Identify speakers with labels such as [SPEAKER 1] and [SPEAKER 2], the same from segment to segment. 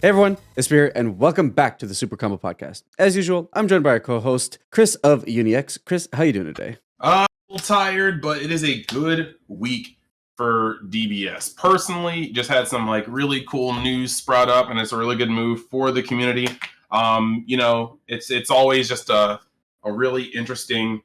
[SPEAKER 1] Hey everyone, Espira, and welcome back to the Super Combo Podcast. As usual, I'm joined by our co-host, Chris of UniX. Chris, how you doing today?
[SPEAKER 2] A little tired, but it is a good week for DBS. Personally, just had some really cool news sprout up, and it's a really good move for the community. It's always just a really interesting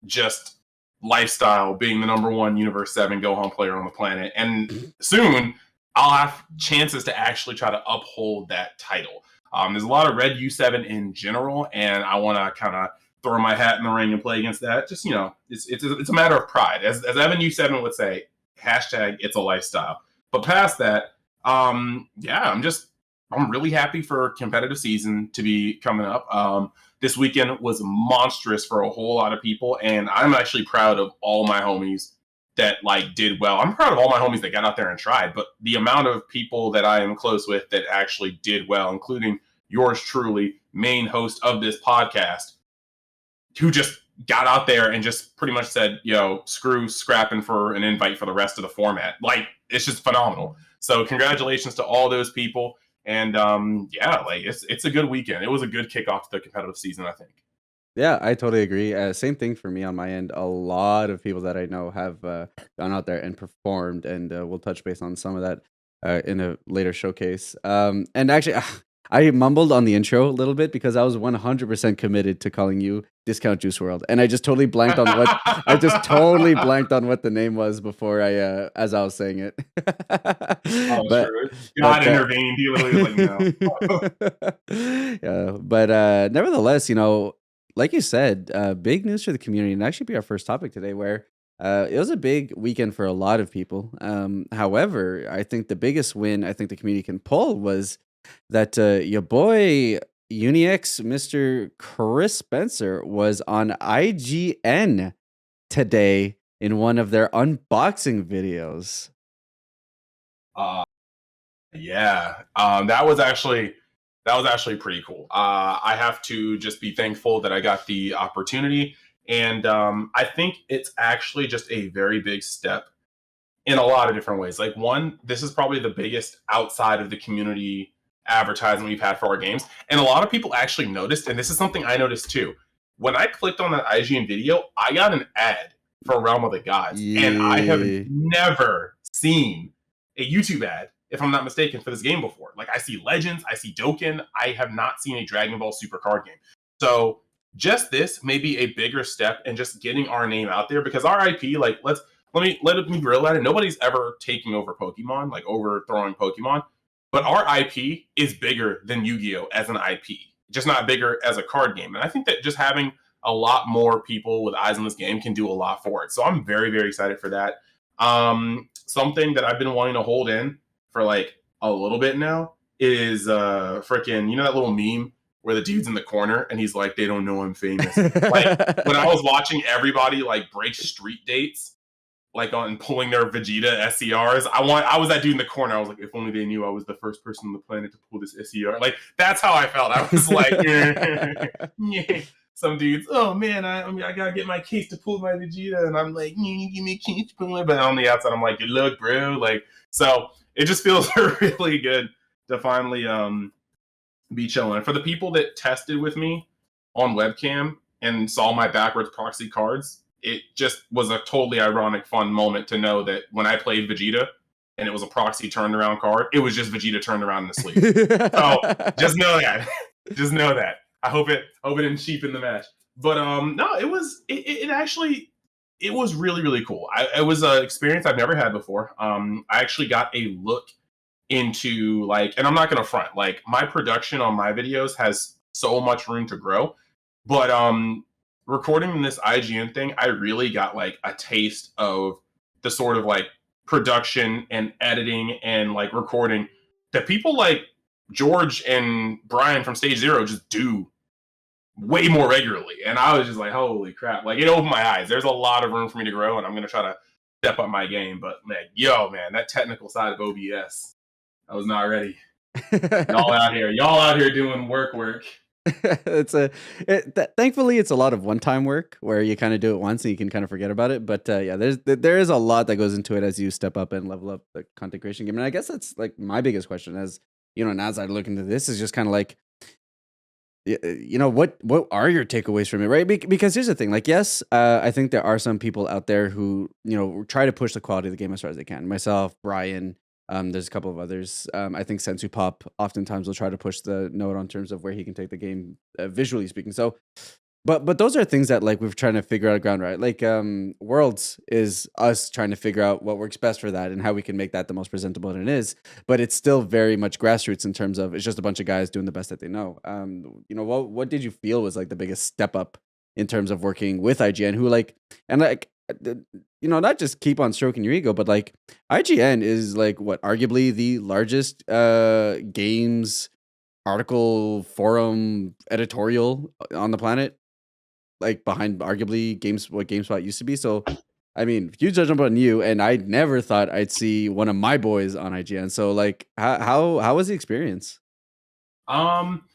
[SPEAKER 2] just lifestyle being the number one Universe 7 Go Home player on the planet. And soon I'll have chances to actually try to uphold that title. There's a lot of red U7 in general, and I want to kind of throw my hat in the ring and play against that. Just, it's a matter of pride. As Evan U7 would say, hashtag it's a lifestyle. But past that, I'm really happy for competitive season to be coming up. This weekend was monstrous for a whole lot of people, and I'm actually proud of all my homies that did well. I'm proud of all my homies that got out there and tried, but the amount of people that I am close with that actually did well, including yours truly, main host of this podcast, who just got out there and just pretty much said, screw scrapping for an invite for the rest of the format. It's just phenomenal. So congratulations to all those people. And it's a good weekend. It was a good kickoff to the competitive season, I think.
[SPEAKER 1] Yeah, I totally agree. Same thing for me on my end. A lot of people that I know have gone out there and performed, and we'll touch base on some of that in a later showcase. And actually, I mumbled on the intro a little bit because I was 100% committed to calling you Discount Juice World, and I just totally blanked on what the name was before as I was saying it.
[SPEAKER 2] True. God intervened. He literally was
[SPEAKER 1] no. Yeah, but nevertheless, like you said, big news for the community, and actually be our first topic today, where it was a big weekend for a lot of people. However, I think the biggest win I think the community can pull was that your boy UniX, Mr. Chris Spencer, was on IGN today in one of their unboxing videos.
[SPEAKER 2] That was actually pretty cool. I have to just be thankful that I got the opportunity, and I think it's actually just a very big step in a lot of different ways. One, this is probably the biggest outside of the community advertisement we've had for our games, and a lot of people actually noticed, and this is something I noticed too. When I clicked on that IGN video, I got an ad for Realm of the Gods, and I have never seen a YouTube ad, if I'm not mistaken, for this game before. I see Legends, I see Dokkan, I have not seen a Dragon Ball Super card game. So just this may be a bigger step in just getting our name out there, because our IP, let me grill at it. Nobody's ever taking over Pokemon, overthrowing Pokemon, but our IP is bigger than Yu-Gi-Oh! As an IP, just not bigger as a card game. And I think that just having a lot more people with eyes on this game can do a lot for it. So I'm very, very excited for that. Something that I've been wanting to hold in for a little bit now is freaking, that little meme where the dude's in the corner and he's like, they don't know I'm famous. When I was watching everybody break street dates, on pulling their Vegeta SCRs, I was that dude in the corner. I was like, if only they knew I was the first person on the planet to pull this SCR. That's how I felt. I was like, yeah. Some dudes, oh man, I gotta get my case to pull my Vegeta, and I'm like, you give me a case to pull it, but on the outside, I'm like, good luck, bro. So it just feels really good to finally be chilling. And for the people that tested with me on webcam and saw my backwards proxy cards, it just was a totally ironic, fun moment to know that when I played Vegeta and it was a proxy turned around card, it was just Vegeta turned around in the sleeve. So just know that. Just know that. I hope it didn't cheapen the match. But no, it was really, really cool. It was an experience I've never had before. I actually got a look into and I'm not gonna front, my production on my videos has so much room to grow. But recording this IGN thing, I really got a taste of the sort of production and editing and recording that people like George and Brian from Stage Zero just do way more regularly. And I was just like, holy crap. It opened my eyes. There's a lot of room for me to grow, and I'm going to try to step up my game. But man, that technical side of OBS, I was not ready. Y'all out here doing work.
[SPEAKER 1] Thankfully it's a lot of one-time work where you kind of do it once and you can kind of forget about it, but there is a lot that goes into it as you step up and level up the content creation game. And I guess that's my biggest question, as now as I look into this, is just kind of like, what are your takeaways from it, right? Because here's the thing, like, yes, I think there are some people out there who try to push the quality of the game as far as they can. Myself, Brian, there's a couple of others. I think Sensu Pop oftentimes will try to push the note on terms of where he can take the game, visually speaking. So but those are things that like we're trying to figure out ground, right? Like Worlds is us trying to figure out what works best for that and how we can make that the most presentable that it is. But it's still very much grassroots in terms of it's just a bunch of guys doing the best that they know. What did you feel was like the biggest step up in terms of working with IGN, who like and like not just keep on stroking your ego, but like IGN is like what arguably the largest games article forum editorial on the planet, like behind arguably what GameSpot used to be. So, I mean, huge judgment on you, and I never thought I'd see one of my boys on IGN. So, like, how was the experience?
[SPEAKER 2] Um,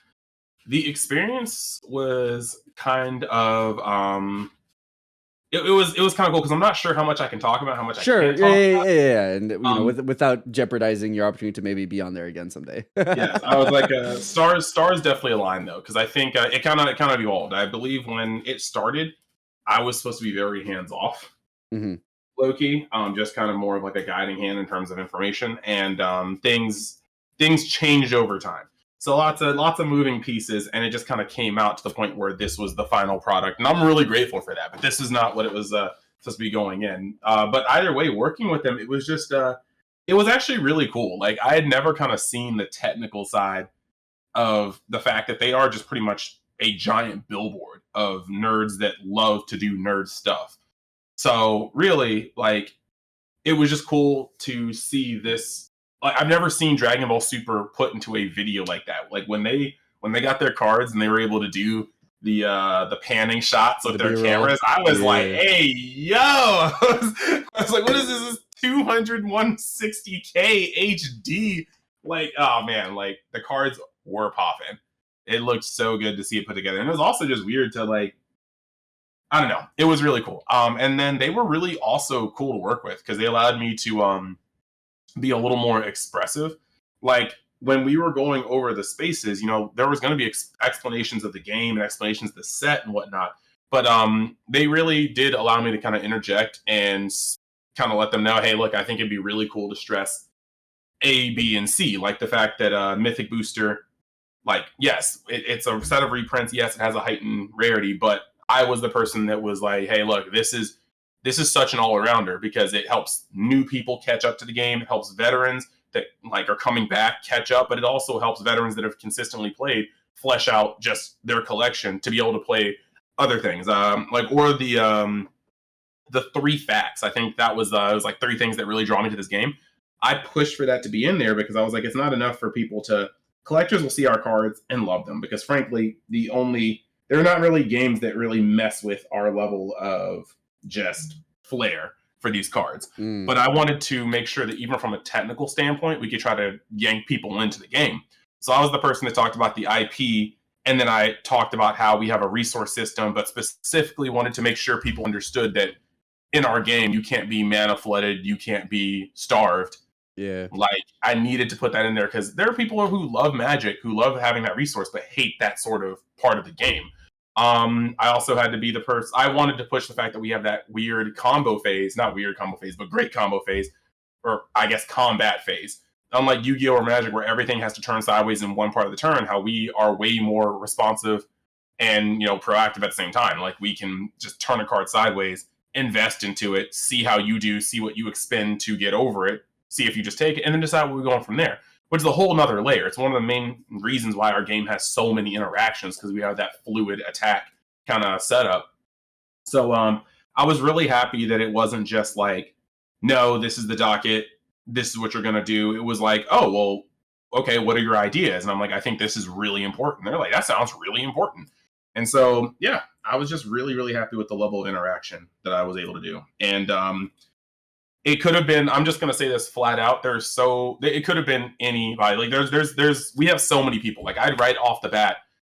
[SPEAKER 2] the experience was kind of it was kind of cool because I'm not sure how much I can talk about, how much I
[SPEAKER 1] Sure,
[SPEAKER 2] can't talk about.
[SPEAKER 1] and without jeopardizing your opportunity to maybe be on there again someday.
[SPEAKER 2] Yes, I was like, stars definitely aligned though, because I think it kind of evolved. I believe when it started, I was supposed to be very hands off,
[SPEAKER 1] Mhm.
[SPEAKER 2] low key, just kind of more of like a guiding hand in terms of information, and things changed over time. So lots of moving pieces, and it just kind of came out to the point where this was the final product, and I'm really grateful for that. But this is not what it was supposed to be going in. But either way, working with them, it was just it was actually really cool. Like I had never kind of seen the technical side of the fact that they are just pretty much a giant billboard of nerds that love to do nerd stuff. So really, like, it was just cool to see this. Like, I've never seen Dragon Ball Super put into a video like that. Like when they got their cards and they were able to do the panning shots with
[SPEAKER 1] The
[SPEAKER 2] their
[SPEAKER 1] B-roll.
[SPEAKER 2] cameras, I was like,
[SPEAKER 1] Yeah.
[SPEAKER 2] hey, yo. I was like, what is this? This is 200 160K HD. Like, oh man, like the cards were popping. It looked so good to see it put together. And it was also just weird to like, I don't know. It was really cool. And then they were really also cool to work with because they allowed me to be a little more expressive. Like when we were going over the spaces, there was going to be explanations of the game and explanations of the set and whatnot. But they really did allow me to kind of interject and kind of let them know, hey, look, I think it'd be really cool to stress A, B, and C, like the fact that Mythic Booster, like, yes, it's a set of reprints. Yes, it has a heightened rarity, but I was the person that was like, hey, look, this is such an all-arounder because it helps new people catch up to the game. It helps veterans that like are coming back catch up, but it also helps veterans that have consistently played flesh out just their collection to be able to play other things. Or the three facts. I think that was it was like three things that really draw me to this game. I pushed for that to be in there because I was like, it's not enough for people to collectors will see our cards and love them because frankly, they're not really games that really mess with our level of just flair for these cards.
[SPEAKER 1] Mm.
[SPEAKER 2] But I wanted to make sure that even from a technical standpoint, we could try to yank people into the game. So I was the person that talked about the IP, and then I talked about how we have a resource system, but specifically wanted to make sure people understood that in our game, you can't be mana flooded, you can't be starved.
[SPEAKER 1] Yeah.
[SPEAKER 2] Like I needed to put that in there because there are people who love Magic, who love having that resource, but hate that sort of part of the game. I also had to be the person. I wanted to push the fact that we have that weird combo phase, not weird combo phase, but great combo phase, or I guess combat phase. Unlike Yu-Gi-Oh or Magic, where everything has to turn sideways in one part of the turn, how we are way more responsive and proactive at the same time. Like we can just turn a card sideways, invest into it, see how you do, see what you expend to get over it, see if you just take it, and then decide where we're going from there. Which is a whole nother layer. It's one of the main reasons why our game has so many interactions because we have that fluid attack kind of setup. So I was really happy that it wasn't just like, no, this is the docket, this is what you're gonna do. It was like, oh well, okay, what are your ideas? And I'm like, I think this is really important. They're like, that sounds really important. And so yeah, I was just really, really happy with the level of interaction that I was able to do. And it could have been, I'm just going to say this flat out, it could have been anybody. Like we have so many people. Like I'd right off the bat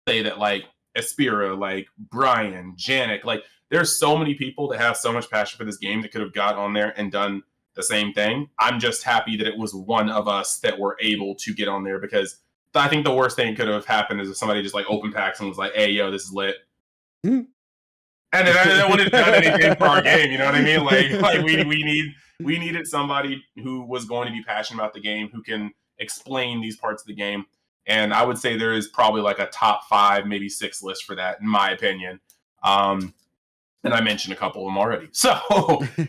[SPEAKER 2] say that like Espira, like Brian, Janek, like there's so many people that have so much passion for this game that could have got on there and done the same thing. I'm just happy that it was one of us that were able to get on there, because I think the worst thing could have happened is if somebody just like opened packs and was like, "Hey, yo, this is lit," and then I wouldn't have done anything for our game. You know what I mean? Like we needed somebody who was going to be passionate about the game, who can explain these parts of the game. And I would say there is probably like a top 5, maybe 6 list for that, in my opinion. And I mentioned a couple of them already. So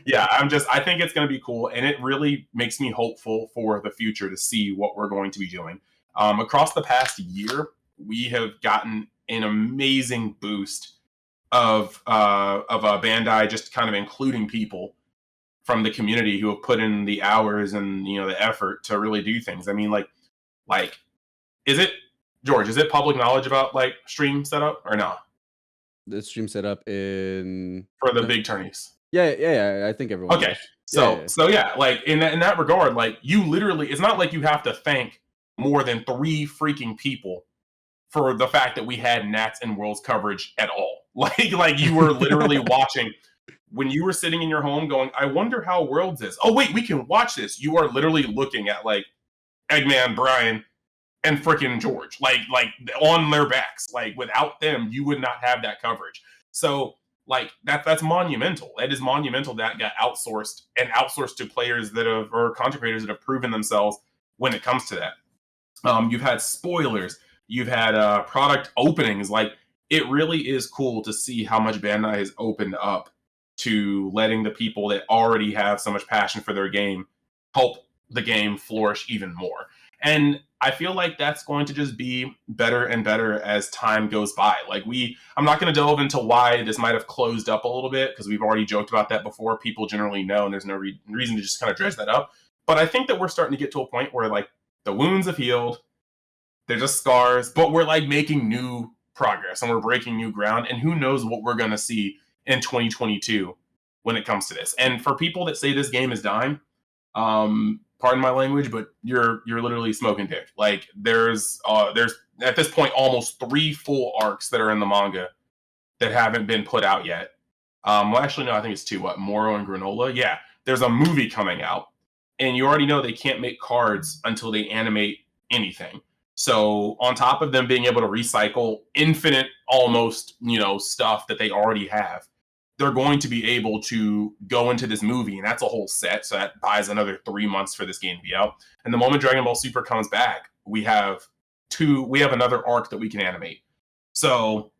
[SPEAKER 2] yeah, I think it's going to be cool. And it really makes me hopeful for the future to see what we're going to be doing. Across the past year, we have gotten an amazing boost of Bandai, just kind of including people from the community who have put in the hours and, you know, the effort to really do things. I mean, like, is it, George, is it public knowledge about like stream setup or no?
[SPEAKER 1] The stream setup in
[SPEAKER 2] For the big tourneys.
[SPEAKER 1] Yeah. I think everyone
[SPEAKER 2] Okay.
[SPEAKER 1] knows.
[SPEAKER 2] So yeah, like in that regard, like you literally, it's not like you have to thank more than 3 freaking people for the fact that we had Nats and Worlds coverage at all. Like you were literally watching when you were sitting in your home going, I wonder how Worlds is. Oh wait, we can watch this. You are literally looking at like Eggman, Brian, and freaking George, like on their backs. Like without them, you would not have that coverage. So like that's monumental. That is monumental. That got outsourced to players that have, or content creators that have proven themselves when it comes to that. You've had spoilers. You've had product openings. Like it really is cool to see how much Bandai has opened up to letting the people that already have so much passion for their game help the game flourish even more. And I feel like that's going to just be better and better as time goes by. Like I'm not going to delve into why this might have closed up a little bit, because we've already joked about that before. People generally know, and there's no reason to just kind of dredge that up. But I think that we're starting to get to a point where like the wounds have healed. They're just scars, but we're like making new progress and we're breaking new ground. And who knows what we're going to see in 2022 when it comes to this. And for people that say this game is dying, pardon my language, but you're literally smoking dick. Like there's at this point almost 3 full arcs that are in the manga that haven't been put out yet. Well, actually, no, I think it's 2. What, Moro and Granola? Yeah, there's a movie coming out, and you already know they can't make cards until they animate anything. So on top of them being able to recycle infinite, almost, stuff that they already have, they're going to be able to go into this movie, and that's a whole set. So that buys another 3 months for this game to be out. And the moment Dragon Ball Super comes back, we have another arc that we can animate. So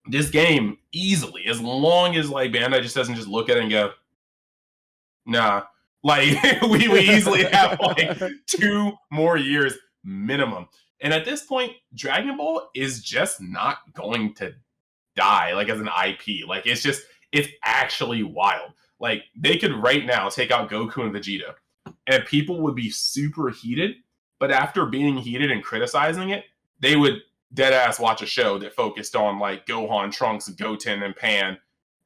[SPEAKER 2] this game easily, as long as like Bandai just doesn't just look at it and go, nah, like we easily have like 2 more years minimum. And at this point, Dragon Ball is just not going to die, like as an IP. Like it's actually wild. Like they could right now take out Goku and Vegeta, and people would be super heated. But after being heated and criticizing it, they would dead ass watch a show that focused on like Gohan, Trunks, Goten, and Pan,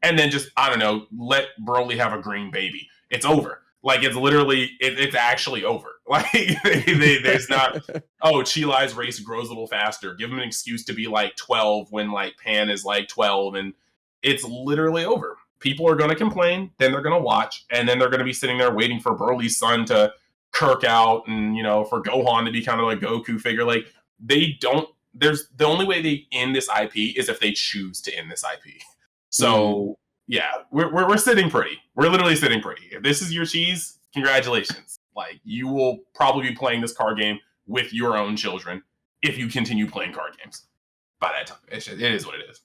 [SPEAKER 2] and then just, I don't know, let Broly have a green baby. It's over. Like it's literally, it's actually over. Like there's not, oh, Chi-Lai's race grows a little faster. Give them an excuse to be like 12 when like Pan is like 12, and it's literally over. People are going to complain, then they're going to watch, and then they're going to be sitting there waiting for Broly's son to kirk out, and for Gohan to be kind of like Goku figure. Like they don't. There's the only way they end this IP is if they choose to end this IP. So. Yeah, we're sitting pretty. We're literally sitting pretty. If this is your cheese, congratulations. Like you will probably be playing this card game with your own children if you continue playing card games. By that time, it is what it is.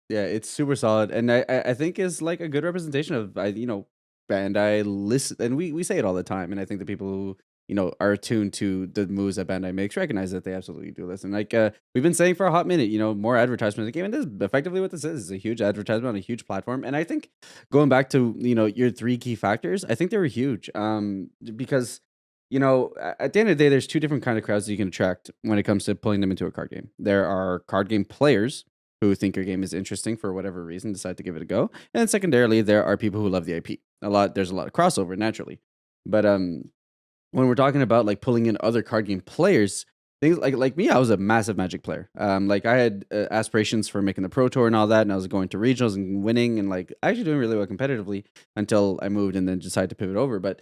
[SPEAKER 1] Yeah, it's super solid, and I think is like a good representation of Bandai listen, and we say it all the time, and I think the people who are attuned to the moves that Bandai makes recognize that they absolutely do listen. Like we've been saying for a hot minute, more advertisement of the game, and this is effectively what this is. It's a huge advertisement on a huge platform, and I think going back to your 3 key factors, I think they were huge. Because at the end of the day, there's 2 different kind of crowds that you can attract when it comes to pulling them into a card game. There are card game players who think your game is interesting for whatever reason, decide to give it a go, and then secondarily, there are people who love the IP. There's a lot of crossover naturally, but when we're talking about like pulling in other card game players, things like me, I was a massive Magic player. Like I had aspirations for making the Pro Tour and all that, and I was going to regionals and winning, and like actually doing really well competitively until I moved and then decided to pivot over. But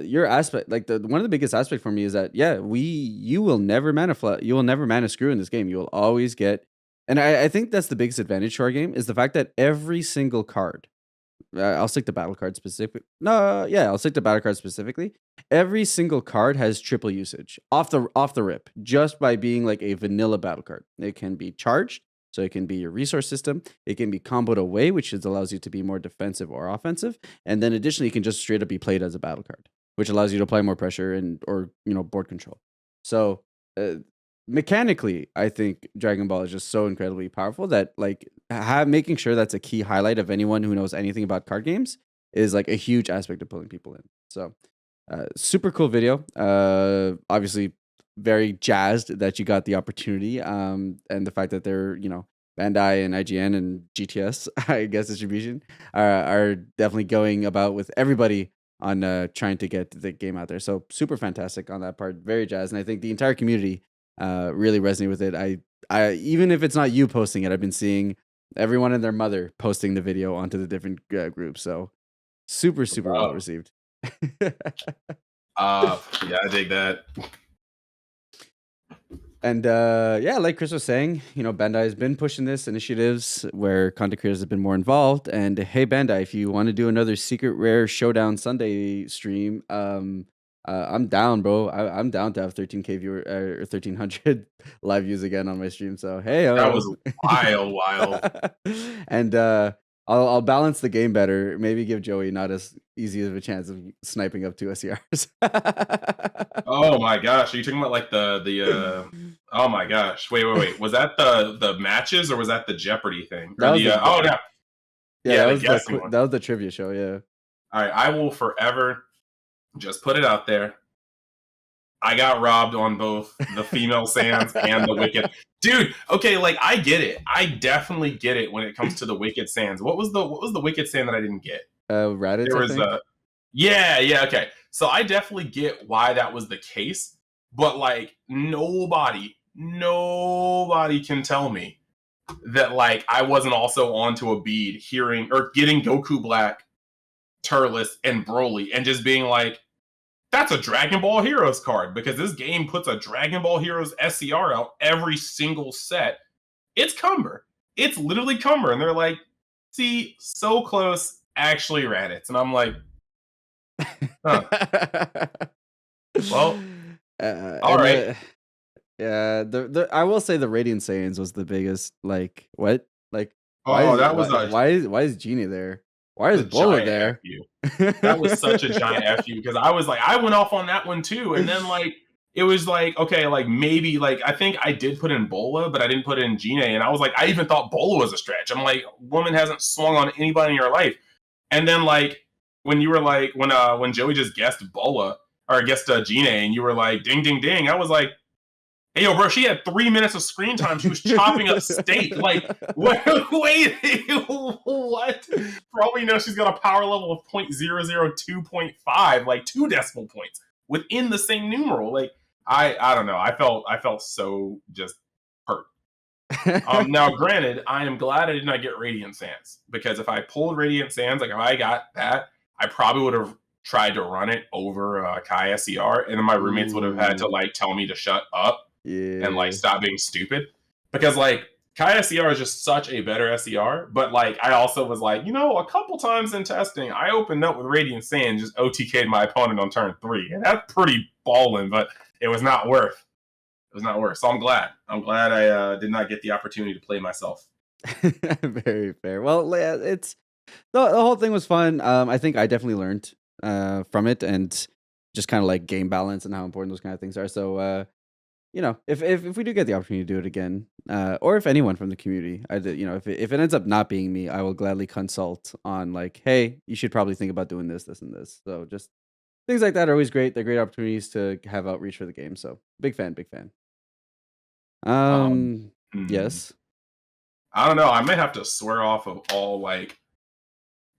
[SPEAKER 1] your aspect, like one of the biggest aspect for me is that you will never you will never mana screw in this game. You will always get, and I think that's the biggest advantage to our game is the fact that every single card. I'll stick to battle card specific. No, yeah, I'll stick to battle card specifically. Every single card has triple usage off the rip, just by being like a vanilla battle card. It can be charged, so it can be your resource system. It can be comboed away, which allows you to be more defensive or offensive. And then additionally, it can just straight up be played as a battle card, which allows you to apply more pressure and or board control. So uh, mechanically, I think Dragon Ball is just so incredibly powerful that like making sure that's a key highlight of anyone who knows anything about card games is like a huge aspect of pulling people in. So super cool video. Obviously very jazzed that you got the opportunity. And the fact that they're, Bandai and IGN and GTS, I guess distribution are definitely going about with everybody on trying to get the game out there. So super fantastic on that part. Very jazzed. And I think the entire community really resonate with it. I even if it's not you posting it, I've been seeing everyone and their mother posting the video onto the different groups. So super well received.
[SPEAKER 2] Yeah, I dig that.
[SPEAKER 1] And like Chris was saying, Bandai has been pushing this initiatives where content creators have been more involved. And hey, Bandai, if you want to do another Secret Rare Showdown Sunday stream, I'm down, bro. I'm down to have 13K viewer or 1300 live views again on my stream. So hey,
[SPEAKER 2] that was wild.
[SPEAKER 1] And I'll balance the game better. Maybe give Joey not as easy of a chance of sniping up 2 SCRs.
[SPEAKER 2] Oh my gosh, are you talking about like the oh my gosh. Wait. Was that the matches or was that the Jeopardy thing? Or
[SPEAKER 1] that was the trivia show, yeah.
[SPEAKER 2] All right, I will forever just put it out there. I got robbed on both the female sands and the wicked. Dude, okay, like I get it. I definitely get it when it comes to the wicked sands. What was the wicked sand that I didn't get?
[SPEAKER 1] Raditz,
[SPEAKER 2] there was a yeah, okay. So I definitely get why that was the case, but like nobody can tell me that like I wasn't also onto a bead hearing or getting Goku Black, Turles, and Broly and just being like, that's a Dragon Ball Heroes card because this game puts a Dragon Ball Heroes SCR out every single set. It's Cumber. It's literally Cumber. And they're like, see, so close, actually Raditz. And I'm like, huh. Well, all right.
[SPEAKER 1] Yeah, I will say the Radiant Saiyans was the biggest, like, what? Like, why is Genie there? Why is Bola there?
[SPEAKER 2] That was such a giant FU because I was like, I went off on that one too. And then like, it was like, okay, like maybe like, I think I did put in Bola, but I didn't put in Gine. And I was like, I even thought Bola was a stretch. I'm like, woman hasn't swung on anybody in your life. And then like, when you were like, when Joey just guessed Bola or guessed Gine and you were like, ding, ding, ding. I was like, hey, yo, bro, she had 3 minutes of screen time. She was chopping up steak. Like, wait, what? Probably she's got a power level of 0.002.5, like 2 decimal points within the same numeral. Like, I don't know. I felt so just hurt. Now, granted, I am glad I did not get Radiant Sands because if I pulled Radiant Sands, like if I got that, I probably would have tried to run it over Kai SCR, and then my roommates would have had to like tell me to shut up.
[SPEAKER 1] Yeah.
[SPEAKER 2] And like stop being stupid because like Kai SCR is just such a better SCR, but like I also was like, a couple times in testing I opened up with Radiant Sand, just OTK'd my opponent on turn 3, and that's pretty ballin', but it was not worth. So I'm glad I did not get the opportunity to play myself.
[SPEAKER 1] Very fair. Well, yeah, it's the whole thing was fun. I think I definitely learned from it and just kind of like game balance and how important those kind of things are. So if we do get the opportunity to do it again, or if anyone from the community, if it ends up not being me, I will gladly consult on like, hey, you should probably think about doing this, and this. So just things like that are always great. They're great opportunities to have outreach for the game. So big fan. Yes.
[SPEAKER 2] I don't know. I may have to swear off of all like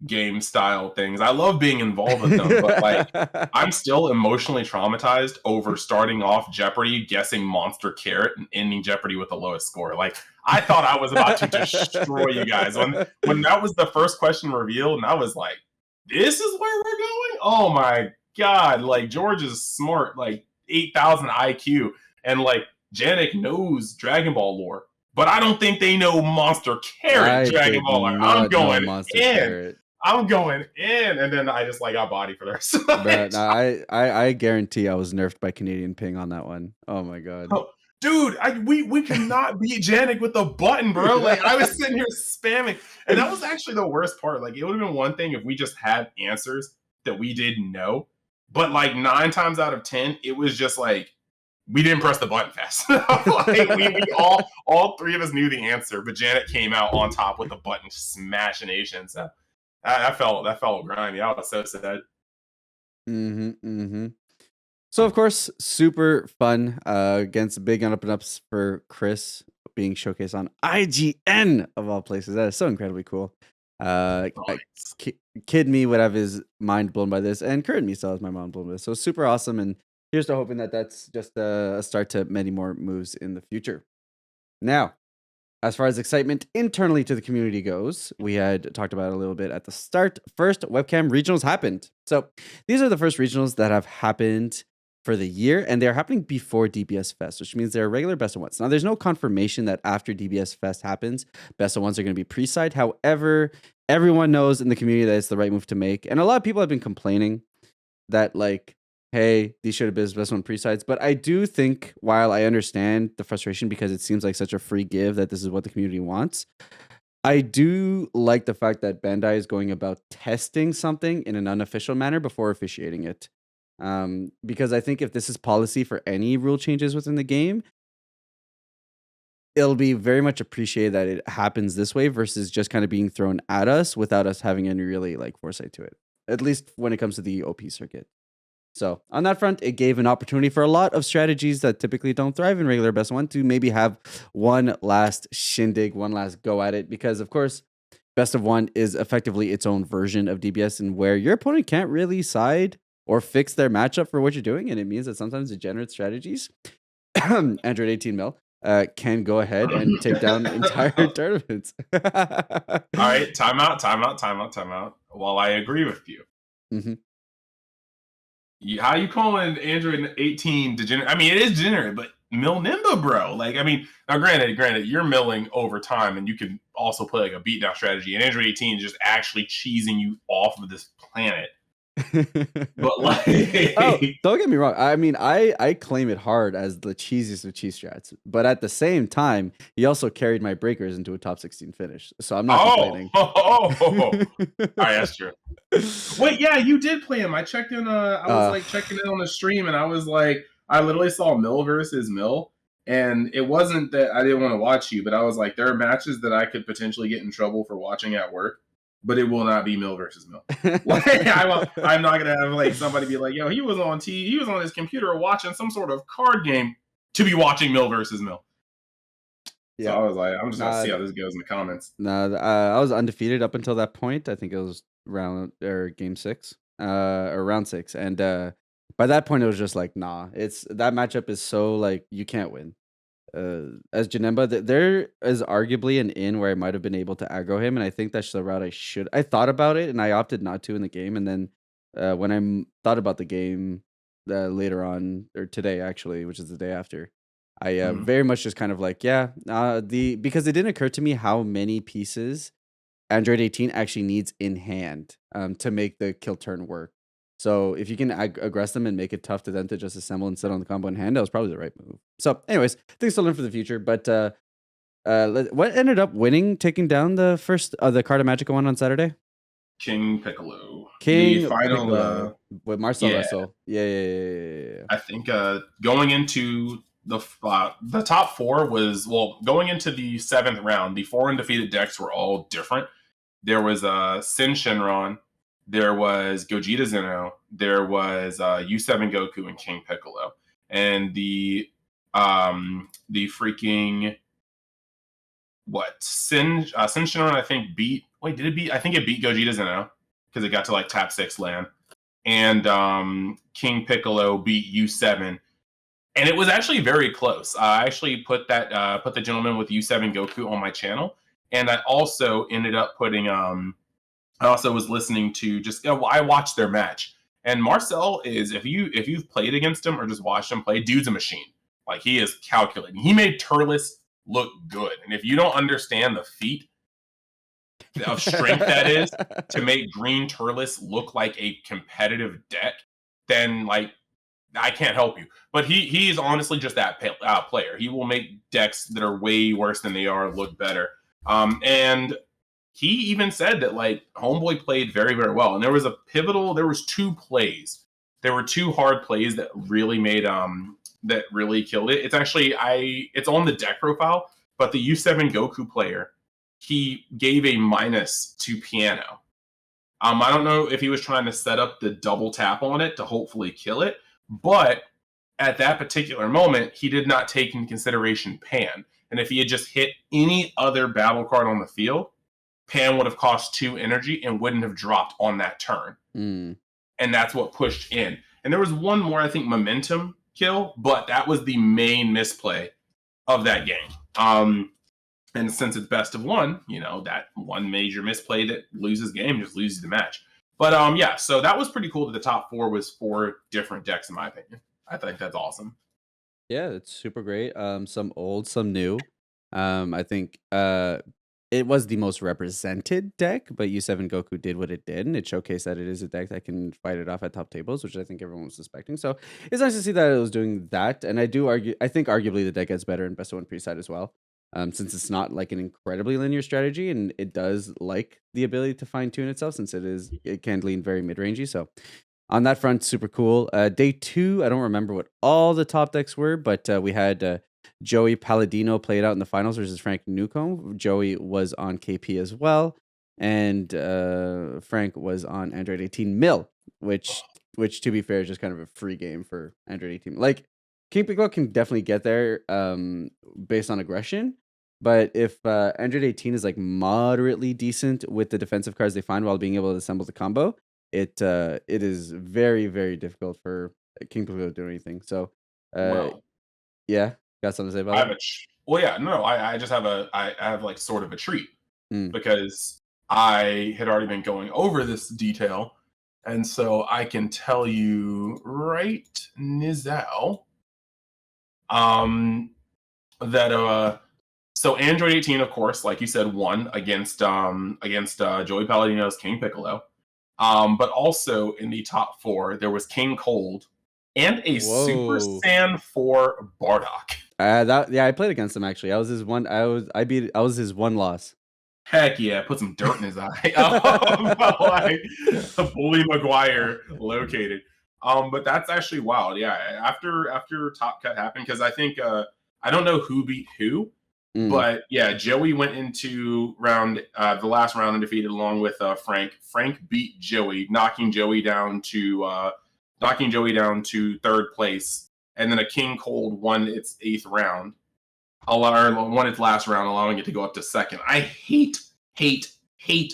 [SPEAKER 2] game style things. I love being involved with them, but like I'm still emotionally traumatized over starting off Jeopardy guessing Monster Carrot and ending Jeopardy with the lowest score. Like I thought I was about to destroy you guys when that was the first question revealed, and I was like, this is where we're going? Oh my god, like George is smart, like 8,000 IQ, and like Janik knows Dragon Ball lore, but I don't think they know Monster Carrot
[SPEAKER 1] I
[SPEAKER 2] Dragon
[SPEAKER 1] did
[SPEAKER 2] Ball lore. I'm
[SPEAKER 1] not know
[SPEAKER 2] going
[SPEAKER 1] Monster
[SPEAKER 2] in.
[SPEAKER 1] Carrot.
[SPEAKER 2] I'm going in, and then I just like got body for the rest of the
[SPEAKER 1] But no,
[SPEAKER 2] night.
[SPEAKER 1] I guarantee I was nerfed by Canadian Ping on that one. Oh my god.
[SPEAKER 2] Oh, dude, we cannot beat Janik with the button, bro. Like I was sitting here spamming, and that was actually the worst part. Like it would have been one thing if we just had answers that we didn't know, but like 9 times out of 10, it was just like we didn't press the button fast. Like we all three of us knew the answer, but Janet came out on top with the button smashination. So that felt grimy. I was so sad.
[SPEAKER 1] So of course, super fun against big up and ups for Chris being showcased on IGN of all places. That is so incredibly cool.
[SPEAKER 2] Nice.
[SPEAKER 1] Kid me would have his mind blown by this, and current me still has my mind blown by this. So super awesome, and here's to hoping that that's just a start to many more moves in the future. Now, as far as excitement internally to the community goes, we had talked about it a little bit at the start. First, webcam regionals happened. So these are the first regionals that have happened for the year, and they're happening before DBS Fest, which means they're regular best of ones. Now, there's no confirmation that after DBS Fest happens, best of ones are going to be pre-side. However, everyone knows in the community that it's the right move to make, and a lot of people have been complaining that like, hey, these should have been best one pre-sides. But I do think, while I understand the frustration because it seems like such a free give that this is what the community wants, I do like the fact that Bandai is going about testing something in an unofficial manner before officiating it. Because I think if this is policy for any rule changes within the game, it'll be very much appreciated that it happens this way versus just kind of being thrown at us without us having any really like foresight to it. At least when it comes to the OP circuit. So on that front, it gave an opportunity for a lot of strategies that typically don't thrive in regular best one to maybe have one last shindig, one last go at it. Because of course, best of one is effectively its own version of DBS, and where your opponent can't really side or fix their matchup for what you're doing, and it means that sometimes degenerate strategies, Android 18 mil, can go ahead and take down entire tournaments.
[SPEAKER 2] All right, time out. While I agree with you, how you calling Android 18 degenerate? I mean, it is degenerate, but Janemba, bro. Like, I mean, now granted, you're milling over time, and you can also play like a beatdown strategy. And Android 18 is just actually cheesing you off of this planet. But like,
[SPEAKER 1] oh, don't get me wrong. I mean, I claim it hard as the cheesiest of cheese strats, but at the same time, he also carried my breakers into a top 16 finish, so I'm not complaining.
[SPEAKER 2] All right, that's true. Wait, yeah, you did play him. I checked in. I was like checking in on the stream, and I was like, I literally saw Mill versus Mill, and it wasn't that I didn't want to watch you, but I was like, there are matches that I could potentially get in trouble for watching at work. But it will not be Mill versus Mill. Like, I'm not gonna have like somebody be like, "Yo, he was on his computer watching some sort of card game to be watching Mill versus Mill." Yeah, so I was like, I'm just gonna see how this goes in the comments.
[SPEAKER 1] I was undefeated up until that point. I think it was game 6, or round 6, and by that point, it was just like, nah. It's that matchup is so like you can't win. As Janemba, there is arguably an in where I might have been able to aggro him, and I think that's the route I thought about it, and I opted not to in the game. And then when I thought about the game later on, or today actually, which is the day after, I very much just kind of like, because it didn't occur to me how many pieces Android 18 actually needs in hand to make the kill turn work. So if you can aggress them and make it tough to them to just assemble and sit on the combo in hand, that was probably the right move. So anyways, things to learn for the future. But what ended up winning, taking down the first the Carta Magica one on Saturday?
[SPEAKER 2] King Piccolo.
[SPEAKER 1] The
[SPEAKER 2] final
[SPEAKER 1] Piccolo, with Marcel Russell. Yeah.
[SPEAKER 2] I think going into the top 4 was, going into the 7th round, the 4 undefeated decks were all different. There was Sin Shenron, there was Gogeta Zeno, there was U7 Goku and King Piccolo, and the freaking Sin Shenron I think beat. Wait, did it beat? I think it beat Gogeta Zeno because it got to like tap 6 land, and King Piccolo beat U7. And it was actually very close. I actually put the gentleman with U7 Goku on my channel, and I also ended up putting I also was listening to I watched their match, And Marcel is, if you've played against him or just watched him play, dude's a machine. Like, he is calculating. He made Turles look good. And if you don't understand the feat of strength that is to make green Turles look like a competitive deck, then like I can't help you. But he is honestly just that player. He will make decks that are way worse than they are look better. And he even said that like Homeboy played very, very well. And there was two plays. There were two hard plays that really made that really killed it. It's actually it's on the deck profile, but the U7 Goku player, he gave a minus to piano. I don't know if he was trying to set up the double tap on it to hopefully kill it, but at that particular moment, he did not take into consideration Pan. And if he had just hit any other battle card on the field, Pan would have cost 2 energy and wouldn't have dropped on that turn. And that's what pushed in. And there was one more, I think, momentum kill, but that was the main misplay of that game. And since it's best of one, that one major misplay that loses game just loses the match. But yeah, so that was pretty cool that the top 4 was 4 different decks, in my opinion. I think that's awesome.
[SPEAKER 1] Yeah, it's super great. Some old, some new. I think it was the most represented deck, but U7 Goku did what it did, and it showcased that it is a deck that can fight it off at top tables, which I think everyone was suspecting. So it's nice to see that it was doing that. And I think arguably the deck gets better in best of one pre-side as well. Since it's not like an incredibly linear strategy, and it does like the ability to fine tune itself, since it can lean very mid rangey. So on that front, super cool. Day 2, I don't remember what all the top decks were, but we had Joey Palladino played out in the finals versus Frank Newcomb. Joey was on KP as well, and Frank was on Android 18 Mill, which to be fair is just kind of a free game for Android 18. Like, King Piccolo can definitely get there based on aggression, but if Android 18 is like moderately decent with the defensive cards they find while being able to assemble the combo, it is very, very difficult for King Piccolo to do anything. So
[SPEAKER 2] Well,
[SPEAKER 1] yeah, got something to say
[SPEAKER 2] I
[SPEAKER 1] about
[SPEAKER 2] have
[SPEAKER 1] that?
[SPEAKER 2] well, yeah, no, I just have I have like sort of a treat
[SPEAKER 1] Mm.
[SPEAKER 2] because I had already been going over this detail, and so I can tell you right now, um, that so Android 18, of course, like you said, won against Joey Palladino's King Piccolo. But also in the top 4, there was King Cold and a Super
[SPEAKER 1] Whoa.
[SPEAKER 2] Saiyan 4 Bardock.
[SPEAKER 1] I played against him actually. I was his one. I was his one loss.
[SPEAKER 2] Heck yeah, put some dirt in his eye. Like the Bully Maguire located. But that's actually wild. Yeah, after Top Cut happened, because I think I don't know who beat who, but yeah, Joey went into the last round undefeated along with Frank. Frank beat Joey, knocking Joey down to 3rd place, and then a King Cold won its 8th round, won its last round, allowing it to go up to 2nd. I hate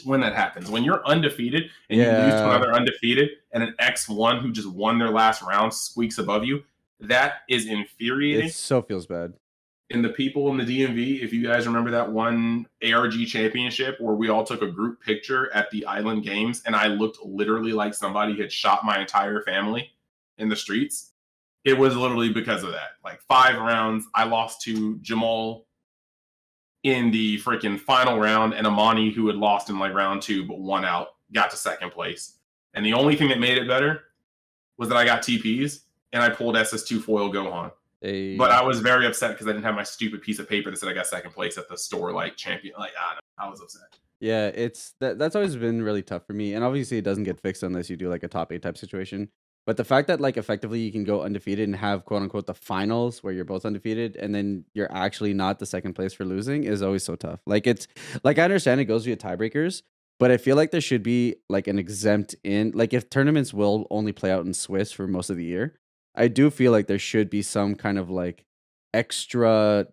[SPEAKER 2] when that happens. When you're undefeated and you lose to another undefeated, and an X1 who just won their last round squeaks above you, that is infuriating.
[SPEAKER 1] It so feels bad.
[SPEAKER 2] And the people in the DMV, if you guys remember that one ARG championship where we all took a group picture at the Island Games, and I looked literally like somebody had shot my entire family in the streets, it was literally because of that. Like 5 rounds, I lost to Jamal in the freaking final round, and Amani, who had lost in like round 2 but won out, got to 2nd place. And the only thing that made it better was that I got TPs and I pulled SS2 foil Gohan. But I was very upset because I didn't have my stupid piece of paper that said I got 2nd place at the store, like champion. Like, I don't know, I was upset.
[SPEAKER 1] Yeah, that's always been really tough for me, and obviously it doesn't get fixed unless you do like a top 8 type situation. But the fact that like effectively you can go undefeated and have quote unquote the finals where you're both undefeated and then you're actually not the 2nd place for losing is always so tough. Like, it's like, I understand it goes via tiebreakers, but I feel like there should be like an exempt in, like, if tournaments will only play out in Swiss for most of the year, I do feel like there should be some kind of like extra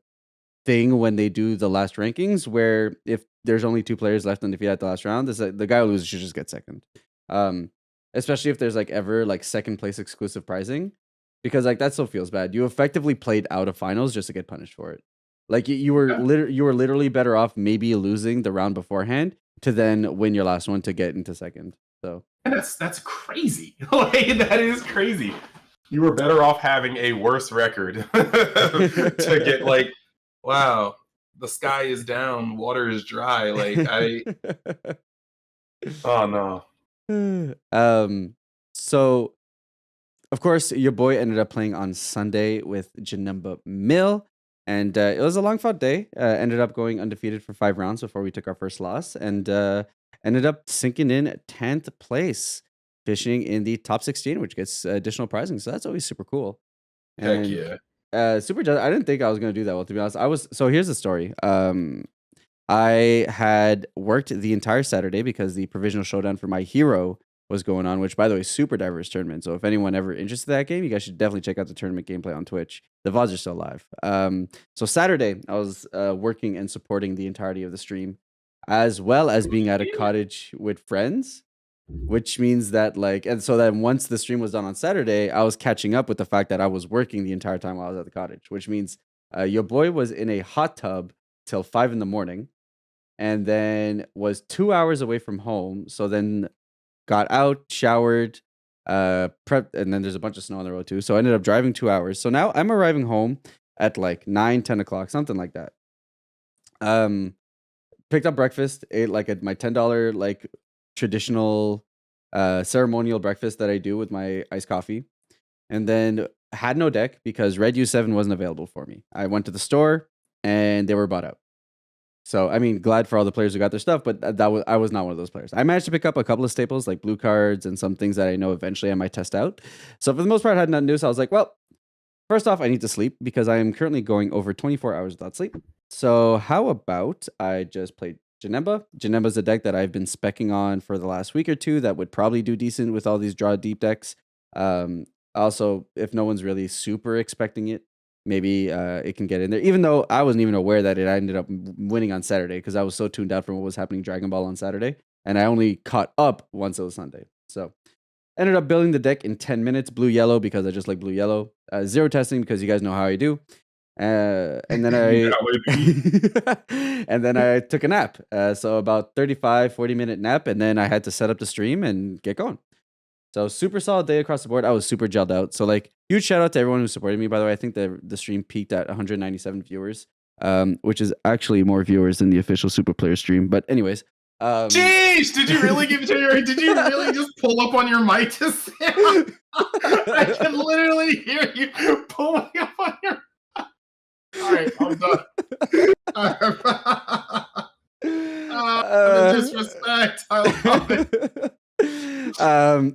[SPEAKER 1] thing when they do the last rankings where if there's only 2 players left undefeated at the last round, the guy who loses should just get 2nd. Especially if there's like ever like 2nd place exclusive pricing, because like that still feels bad. You effectively played out of finals just to get punished for it. Like you were literally better off maybe losing the round beforehand to then win your last one to get into 2nd. So
[SPEAKER 2] And that's crazy. Like, that is crazy. You were better off having a worse record to get like, wow, the sky is down, water is dry. Like oh no.
[SPEAKER 1] So of course, your boy ended up playing on Sunday with Janemba Mill, and it was a long fought day. Ended up going undefeated for 5 rounds before we took our first loss, and ended up sinking in 10th place, fishing in the top 16, which gets additional prizing. So that's always super cool.
[SPEAKER 2] Heck
[SPEAKER 1] And
[SPEAKER 2] yeah.
[SPEAKER 1] super. I didn't think I was gonna do that well, to be honest. I was. So here's the story. I had worked the entire Saturday because the provisional showdown for my hero was going on, which, by the way, super diverse tournament. So if anyone ever interested in that game, you guys should definitely check out the tournament gameplay on Twitch. The VODs are still live. So Saturday, I was working and supporting the entirety of the stream, as well as being at a cottage with friends, which means that and so then once the stream was done on Saturday, I was catching up with the fact that I was working the entire time while I was at the cottage, which means your boy was in a hot tub till 5 in the morning, and then was 2 hours away from home. So then got out, showered, prepped, and then there's a bunch of snow on the road too. So I ended up driving 2 hours. So now I'm arriving home at like 9, 10 o'clock, something like that. Picked up breakfast, ate like my $10 like traditional ceremonial breakfast that I do with my iced coffee, and then had no deck because Red U7 wasn't available for me. I went to the store and they were bought out. So I mean, glad for all the players who got their stuff, but I was not one of those players. I managed to pick up a couple of staples like blue cards and some things that I know eventually I might test out. So for the most part, I had nothing new. So I was like, well, first off, I need to sleep because I am currently going over 24 hours without sleep. So how about I just play Janemba? Janemba's a deck that I've been specking on for the last week or two that would probably do decent with all these draw deep decks. Also, if no one's really super expecting it, maybe it can get in there. Even though I wasn't even aware that it ended up winning on Saturday because I was so tuned out from what was happening Dragon Ball on Saturday, and I only caught up once it was Sunday. So ended up building the deck in 10 minutes, blue yellow because I just like blue yellow. Zero testing because you guys know how I do. And then and then I took a nap. So about 35, 40-minute nap, and then I had to set up the stream and get going. So super solid day across the board. I was super gelled out. So like huge shout out to everyone who supported me. By the way, I think the stream peaked at 197 viewers, which is actually more viewers than the official Super Player stream. But anyways,
[SPEAKER 2] Jeez, did you really give it to your? Did you really just pull up on your mic to say? I can literally hear you pulling up on your. All right, I'm done. The disrespect. I love
[SPEAKER 1] it.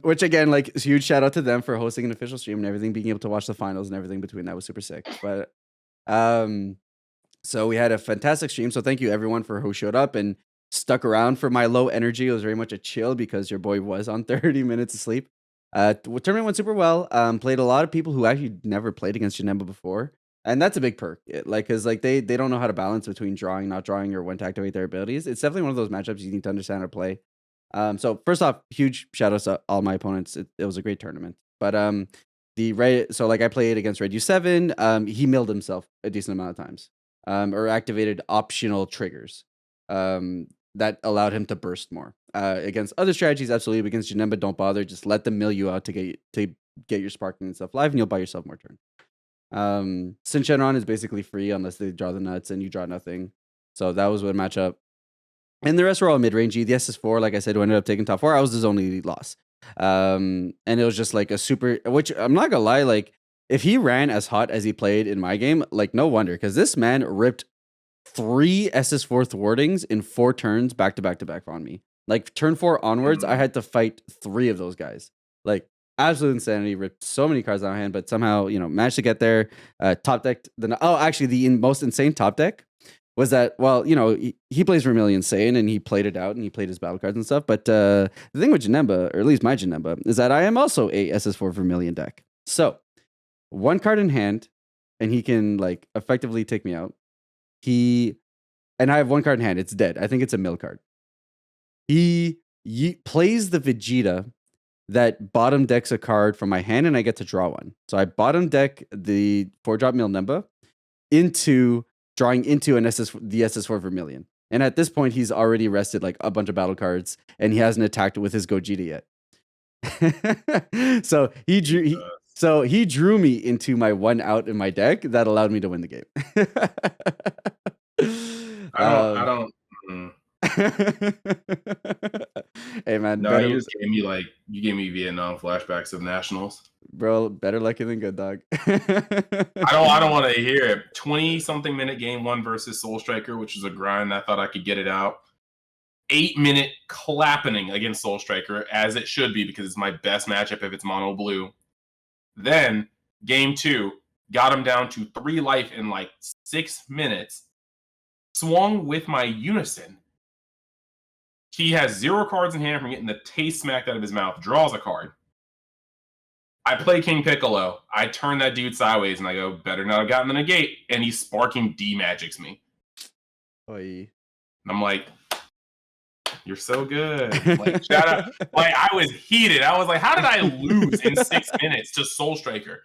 [SPEAKER 1] Which again, like huge shout out to them for hosting an official stream and everything, being able to watch the finals and everything between that was super sick. But so we had a fantastic stream. So thank you everyone for who showed up and stuck around for my low energy. It was very much a chill because your boy was on 30 minutes of sleep. Tournament went super well. Played a lot of people who actually never played against Janemba before. And that's a big perk. Because they don't know how to balance between drawing, not drawing, or when to activate their abilities. It's definitely one of those matchups you need to understand how to play. So first off, huge shout outs to all my opponents. It was a great tournament. But so like I played against Red U7. He milled himself a decent amount of times. Or activated optional triggers. That allowed him to burst more. Against other strategies, absolutely. But against Janemba, don't bother. Just let them mill you out to get your sparking and stuff live, and you'll buy yourself more turn. Shenron is basically free unless they draw the nuts and you draw nothing. So that was one matchup. And the rest were all mid-rangey. The SS4, like I said, who ended up taking top 4, I was his only loss. And it was just like a super, which I'm not gonna lie, like if he ran as hot as he played in my game, like no wonder, because this man ripped 3 SS4 thwartings in 4 turns back to back to back on me. Like turn 4 onwards, I had to fight 3 of those guys. Like absolute insanity. Ripped so many cards out of hand, but somehow managed to get there. Top decked actually the most insane top deck was that, well, he plays Vermilion Saiyan and he played it out and he played his battle cards and stuff. But the thing with Janemba, or at least my Janemba, is that I am also a SS4 Vermilion deck. So 1 card in hand, and he can like effectively take me out. And I have 1 card in hand. It's dead. I think it's a mill card. He plays the Vegeta that bottom decks a card from my hand, and I get to draw one. So I bottom deck the 4-drop Janemba into drawing into the SS4 Vermilion. And at this point, he's already rested like a bunch of battle cards, and he hasn't attacked with his Gogeta yet. So he drew
[SPEAKER 2] He
[SPEAKER 1] he so he drew me into my one out in my deck that allowed me to win the game.
[SPEAKER 2] I
[SPEAKER 1] um,
[SPEAKER 2] don't. mm.
[SPEAKER 1] hey man,
[SPEAKER 2] No,
[SPEAKER 1] better
[SPEAKER 2] you just gave me like you gave me Vietnam flashbacks of nationals.
[SPEAKER 1] bro, better lucky than good, dog.
[SPEAKER 2] I don't want to hear it. 20 something minute game one versus Soul Striker, which is a grind. I thought I could get it out. 8 minute clapping against Soul Striker, as it should be, because it's my best matchup if it's mono blue. Then game two, got him down to 3 life in like 6 minutes. Swung with my unison. He has 0 cards in hand from getting the taste smacked out of his mouth, draws a card. I play King Piccolo. I turn that dude sideways and I go, better not have gotten the negate. And he's sparking D-Magics me.
[SPEAKER 1] Oy.
[SPEAKER 2] And I'm like, you're so good. Like, shout out. Like, I was heated. I was like, how did I lose in 6 minutes to Soul Striker?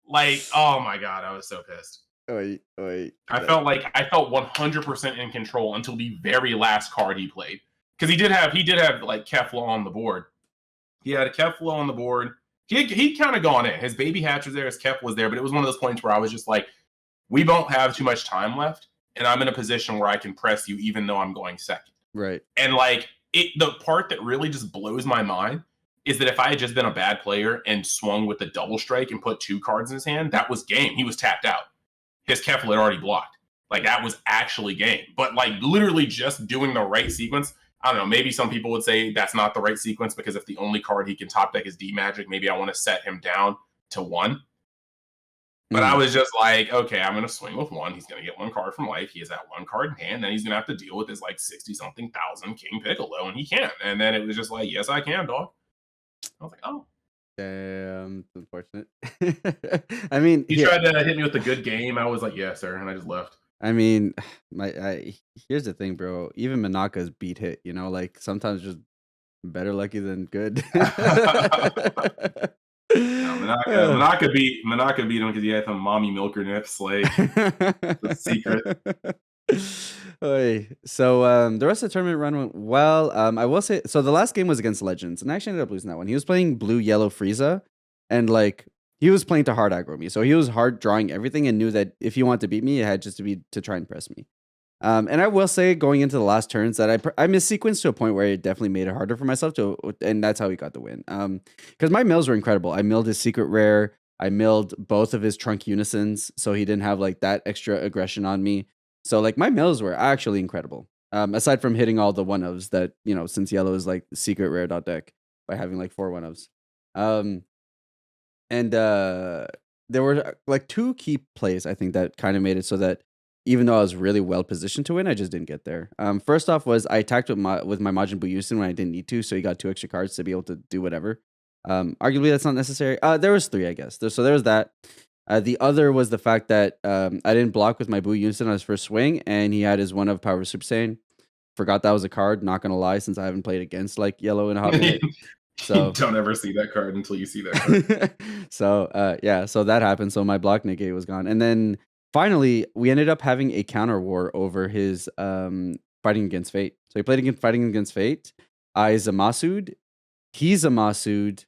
[SPEAKER 2] Like, oh my God, I was so pissed.
[SPEAKER 1] Oy, oy.
[SPEAKER 2] I felt 100% in control until the very last card he played. Because he did have like Kefla on the board. He had a Kefla on the board. He'd kind of gone in. His baby hatch was there, his Kef was there, but it was one of those points where I was just like, we don't have too much time left, and I'm in a position where I can press you even though I'm going second.
[SPEAKER 1] Right.
[SPEAKER 2] And like the part that really just blows my mind is that if I had just been a bad player and swung with the double strike and put 2 cards in his hand, that was game. He was tapped out. His Kefla had already blocked. Like, that was actually game. But like literally just doing the right sequence. I don't know, maybe some people would say that's not the right sequence because if the only card he can top deck is D-Magic, maybe I want to set him down to 1. But I was just like, okay, I'm going to swing with 1. He's going to get 1 card from life. He has that 1 card in hand. Then he's going to have to deal with his like 60-something thousand King Piccolo, and he can't. And then it was just like, yes, I can, dog. I was like, oh.
[SPEAKER 1] Damn, it's unfortunate. I mean,
[SPEAKER 2] He tried to hit me with a good game. I was like, yeah, sir. And I just left.
[SPEAKER 1] I mean, here's the thing, bro. Even Manaka's beat hit, you know, like sometimes just better lucky than good.
[SPEAKER 2] No, Manaka beat him because he had some mommy milker nips, like the secret.
[SPEAKER 1] Oy. So the rest of the tournament run went well. I will say, so the last game was against Legends, and I actually ended up losing that one. He was playing blue yellow Frieza, and like he was playing to hard aggro me, so he was hard drawing everything and knew that if he wanted to beat me, it had just to be to try and press me. And I will say, going into the last turns, that I missequenced to a point where it definitely made it harder for myself to, and that's how he got the win. Because my mills were incredible. I milled his secret rare. I milled both of his trunk unisons, so he didn't have like that extra aggression on me. So like my mills were actually incredible. Aside from hitting all the one ofs that, you know, since yellow is like secret rare dot deck by having like 4 one ofs. And there were like 2 key plays I think that kind of made it so that even though I was really well positioned to win, I just didn't get there. First off was I attacked with my Majin Buu Yusin when I didn't need to, so he got 2 extra cards to be able to do whatever. Arguably that's not necessary. There was 3, I guess. So there was that. The other was the fact that I didn't block with my Buu Yusin on his first swing, and he had his one of Power Super Saiyan. Forgot that was a card. Not gonna lie, since I haven't played against like yellow in a hot minute. So
[SPEAKER 2] you don't ever see that card until you see that card.
[SPEAKER 1] So yeah, so that happened. So my block negate was gone, and then finally we ended up having a counter war over his fighting against fate. So he played against fighting against fate. I Zamasu'd, he Zamasu'd,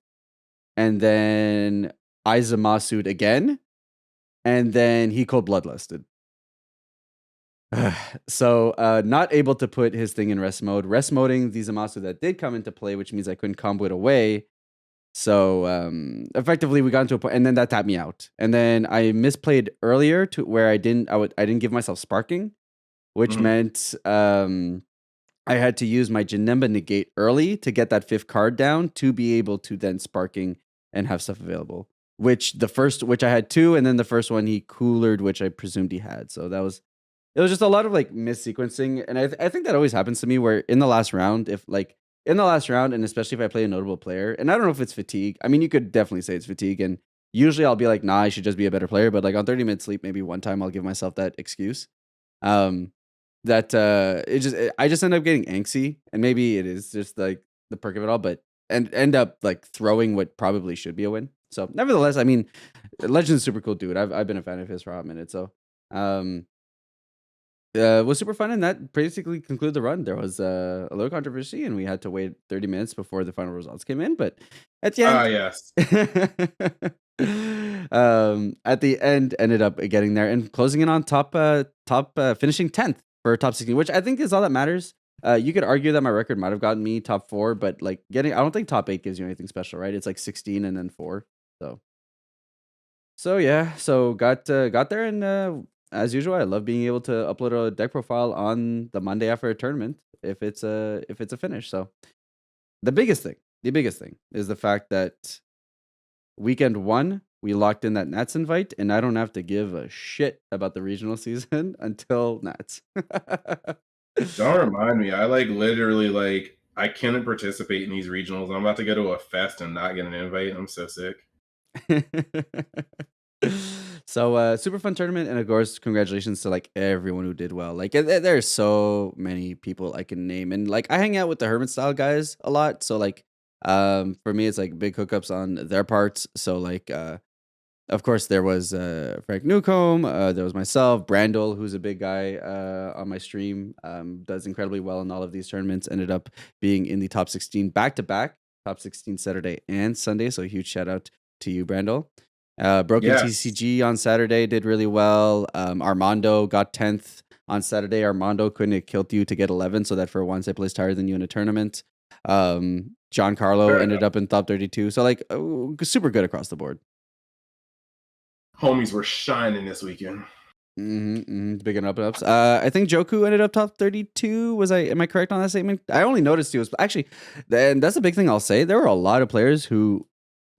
[SPEAKER 1] and then I Zamasu'd again, and then he cold bloodlusted. So not able to put his thing in rest mode. Rest moding the Zamasu that did come into play, which means I couldn't combo it away. So effectively we got into a point, and then that tapped me out. And then I misplayed earlier to where I didn't give myself sparking, which meant I had to use my Janemba negate early to get that 5th card down to be able to then sparking and have stuff available. Which I had 2, and then the first one he coolered, which I presumed he had. So it was just a lot of like missequencing, and I think that always happens to me where in the last round, and especially if I play a notable player, and I don't know if it's fatigue. I mean, you could definitely say it's fatigue, and usually I'll be like, nah, I should just be a better player. But like on 30-minute sleep, maybe one time I'll give myself that excuse. I just end up getting angsty, and maybe it is just like the perk of it all, but and end up like throwing what probably should be a win. So nevertheless, I mean, Legend's super cool dude. I've been a fan of his for a hot minute, so was super fun, and that basically concluded the run. There was a little controversy, and we had to wait 30 minutes before the final results came in. But at the
[SPEAKER 2] Ah,
[SPEAKER 1] end,
[SPEAKER 2] yes.
[SPEAKER 1] at the end, ended up getting there and closing in on finishing 10th for top 16, which I think is all that matters. You could argue that my record might have gotten me top 4, but like I don't think top 8 gives you anything special, right? It's like 16 and then 4. So yeah, so got there, and as usual, I love being able to upload a deck profile on the Monday after a tournament if it's a finish. So the biggest thing is the fact that weekend 1 we locked in that Nats invite, and I don't have to give a shit about the regional season until Nats.
[SPEAKER 2] Don't remind me. I literally I couldn't participate in these regionals. I'm about to go to a fest and not get an invite. I'm so sick.
[SPEAKER 1] So super fun tournament, and of course congratulations to like everyone who did well. Like there's so many people I can name, and like I hang out with the Hermit style guys a lot, so like for me it's like big hookups on their parts. So like of course there was Frank Newcomb, there was myself, Brandel, who's a big guy on my stream, does incredibly well in all of these tournaments, ended up being in the top 16 back to back, top 16 Saturday and Sunday, so a huge shout out to you, Brandel. Broken
[SPEAKER 2] Yes.
[SPEAKER 1] TCG on Saturday did really well. Armando got 10th on Saturday. Armando couldn't have killed you to get 11, so that for once I placed higher than you in a tournament. John Carlo
[SPEAKER 2] Fair
[SPEAKER 1] ended
[SPEAKER 2] enough.
[SPEAKER 1] up in top 32, so like super good across the board.
[SPEAKER 2] Homies were shining this weekend.
[SPEAKER 1] Big and ups. I think Joku ended up top 32. Am I correct on that statement? I only noticed he was actually, then that's a big thing I'll say. There were a lot of players who,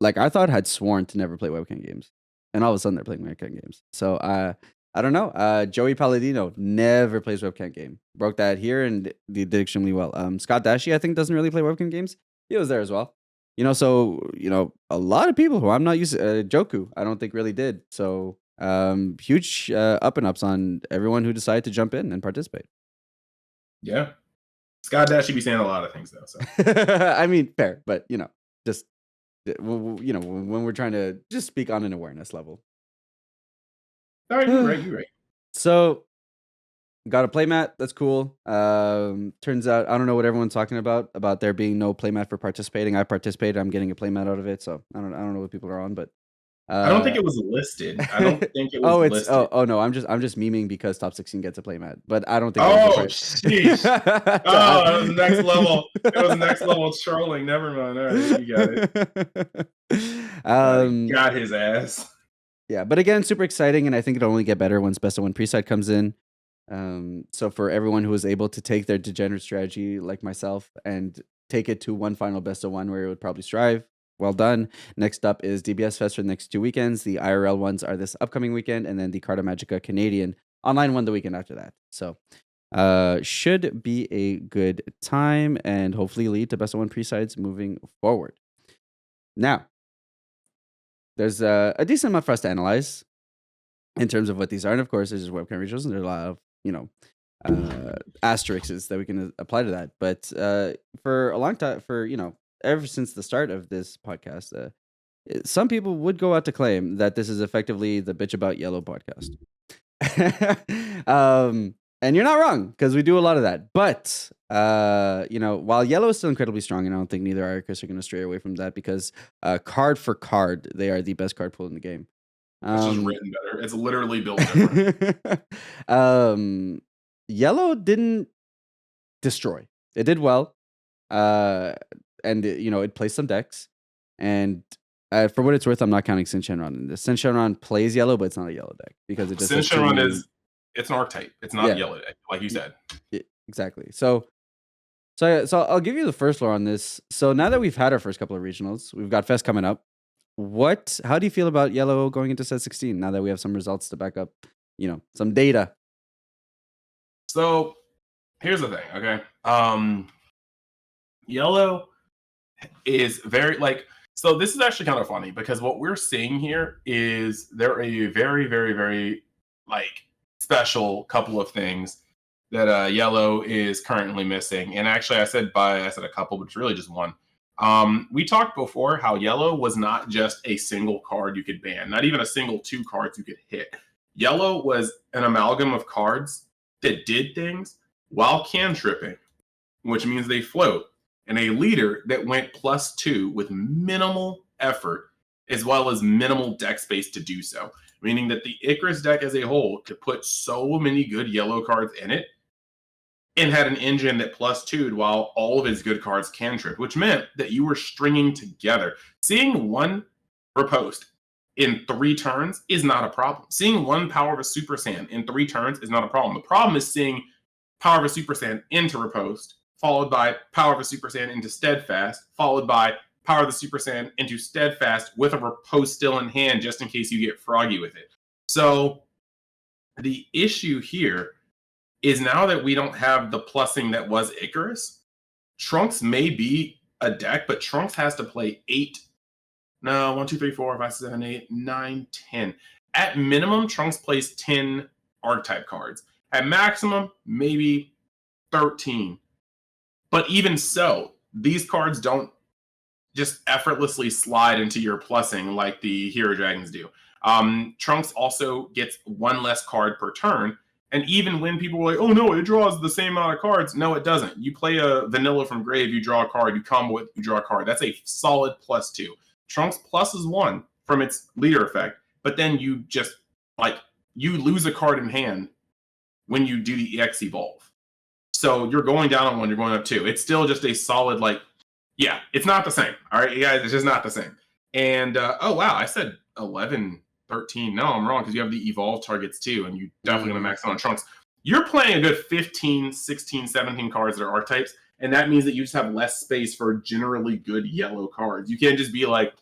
[SPEAKER 1] like, I thought had sworn to never play webcam games, and all of a sudden they're playing webcam games. So I don't know. Joey Palladino never plays webcam game. Broke that here and did extremely well. Scott Dashy I think doesn't really play webcam games. He was there as well. So a lot of people who I'm not used to, Joku I don't think really did. So huge up and ups on everyone who decided to jump in and participate.
[SPEAKER 2] Yeah. Scott Dash should be saying a lot of things though. So
[SPEAKER 1] I mean, fair, but just when we're trying to just speak on an awareness level.
[SPEAKER 2] all right, you're right. You're right.
[SPEAKER 1] So got a playmat. That's cool. Turns out I don't know what everyone's talking about there being no playmat for participating. I participated. I'm getting a playmat out of it. So I don't know what people are on, but
[SPEAKER 2] I don't think it was listed. I don't think it was listed.
[SPEAKER 1] Oh no, I'm just memeing because top 16 gets a playmat, but I don't think.
[SPEAKER 2] Oh, sheesh. Oh, that was next level. It was next level trolling. Never mind. All right, you got it. Got his ass.
[SPEAKER 1] Yeah, but again, super exciting, and I think it'll only get better once best of one pre-side comes in. So for everyone who was able to take their degenerate strategy like myself and take it to one final best of one where it would probably strive, well done. Next up is DBS Fest for the next 2 weekends. The IRL ones are this upcoming weekend, and then the Carta Magica Canadian online one the weekend after that. So should be a good time and hopefully lead to best of one pre-sides moving forward. Now, there's a decent amount for us to analyze in terms of what these are. And of course, there's just webcam regionals, and there's a lot of, asterisks that we can apply to that. But for a long time, ever since the start of this podcast, some people would go out to claim that this is effectively the Bitch About Yellow podcast. And you're not wrong, because we do a lot of that. But while Yellow is still incredibly strong, and I don't think neither I or Chris are going to stray away from that, because card for card, they are the best card pool in the game.
[SPEAKER 2] It's just written better. It's literally built different.
[SPEAKER 1] Yellow didn't destroy. It did well. And it plays some decks. And for what it's worth, I'm not counting Sin Shenron in this. Sin Shenron plays yellow, but it's not a yellow deck because it just
[SPEAKER 2] Sin Shenron it's an archetype. It's not a yellow deck, like you said.
[SPEAKER 1] Exactly. So I'll give you the first lore on this. So now that we've had our first couple of regionals, we've got Fest coming up. How do you feel about yellow going into set 16 now that we have some results to back up, some data?
[SPEAKER 2] So here's the thing, okay? Yellow is very so this is actually kind of funny because what we're seeing here is they're a very, very, very special couple of things that yellow is currently missing. And actually I said a couple, but it's really just one. We talked before how yellow was not just a single card you could ban, not even a single 2 cards you could hit. Yellow was an amalgam of cards that did things while cantripping, which means they float, and a leader that went +2 with minimal effort as well as minimal deck space to do so. Meaning that the Icarus deck as a whole could put so many good yellow cards in it and had an engine that +2'd while all of his good cards cantrip, which meant that you were stringing together. Seeing one riposte in 3 turns is not a problem. Seeing one Power of a Super Saiyan in 3 turns is not a problem. The problem is seeing Power of a Super Saiyan into riposte, followed by Power of a Super Saiyan into Steadfast, followed by Power of the Super Saiyan into Steadfast with a riposte still in hand just in case you get froggy with it. So the issue here is now that we don't have the plussing that was Icarus, Trunks may be a deck, but Trunks has to play 8. No, 1, 2, 3, 4, 5, 6, 7, 8, 9, 10. At minimum, Trunks plays 10 archetype cards. At maximum, maybe 13. But even so, these cards don't just effortlessly slide into your plussing like the Hero Dragons do. Trunks also gets 1 less card per turn. And even when people are like, oh no, it draws the same amount of cards. No, it doesn't. You play a vanilla from grave, you draw a card, you combo it, you draw a card. That's a solid +2. Trunks pluses 1 from its leader effect, but then you just, like, you lose a card in hand when you do the EX evolve. So you're going down on 1, you're going up 2. It's still just a solid, like, yeah, it's not the same. All right, you guys, it's just not the same. And, oh wow, I said 11, 13. No, I'm wrong, because you have the evolve targets too, and you definitely going to max out on Trunks. You're playing a good 15, 16, 17 cards that are archetypes, and that means that you just have less space for generally good yellow cards. You can't just be like,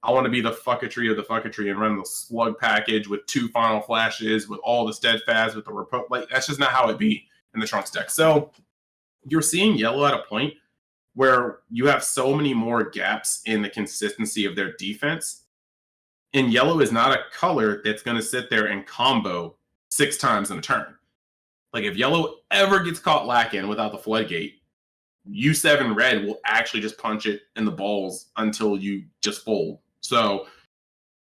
[SPEAKER 2] I want to be the fucketry of the fucketry and run the slug package with 2 final flashes, with all the steadfast, with the like, that's just not how it be in the Trunks deck. So you're seeing yellow at a point where you have so many more gaps in the consistency of their defense. And yellow is not a color that's going to sit there and combo 6 times in a turn. Like, if yellow ever gets caught lacking without the floodgate, U7 red will actually just punch it in the balls until you just fold. So,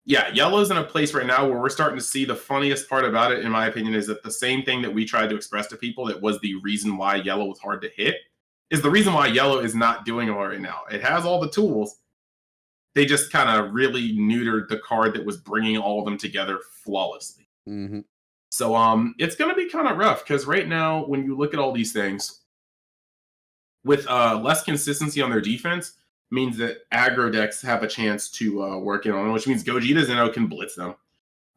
[SPEAKER 2] yeah, yellow's in a place right now where we're starting to see the funniest part about it, in my opinion, is that the same thing that we tried to express to people that was the reason why yellow was hard to hit is the reason why yellow is not doing well right now. It has all the tools. They just kind of really neutered the card that was bringing all of them together flawlessly.
[SPEAKER 1] Mm-hmm.
[SPEAKER 2] So it's going to be kind of rough, because right now, when you look at all these things, with less consistency on their defense, means that aggro decks have a chance to work in on it, which means Gogeta Zeno can blitz them.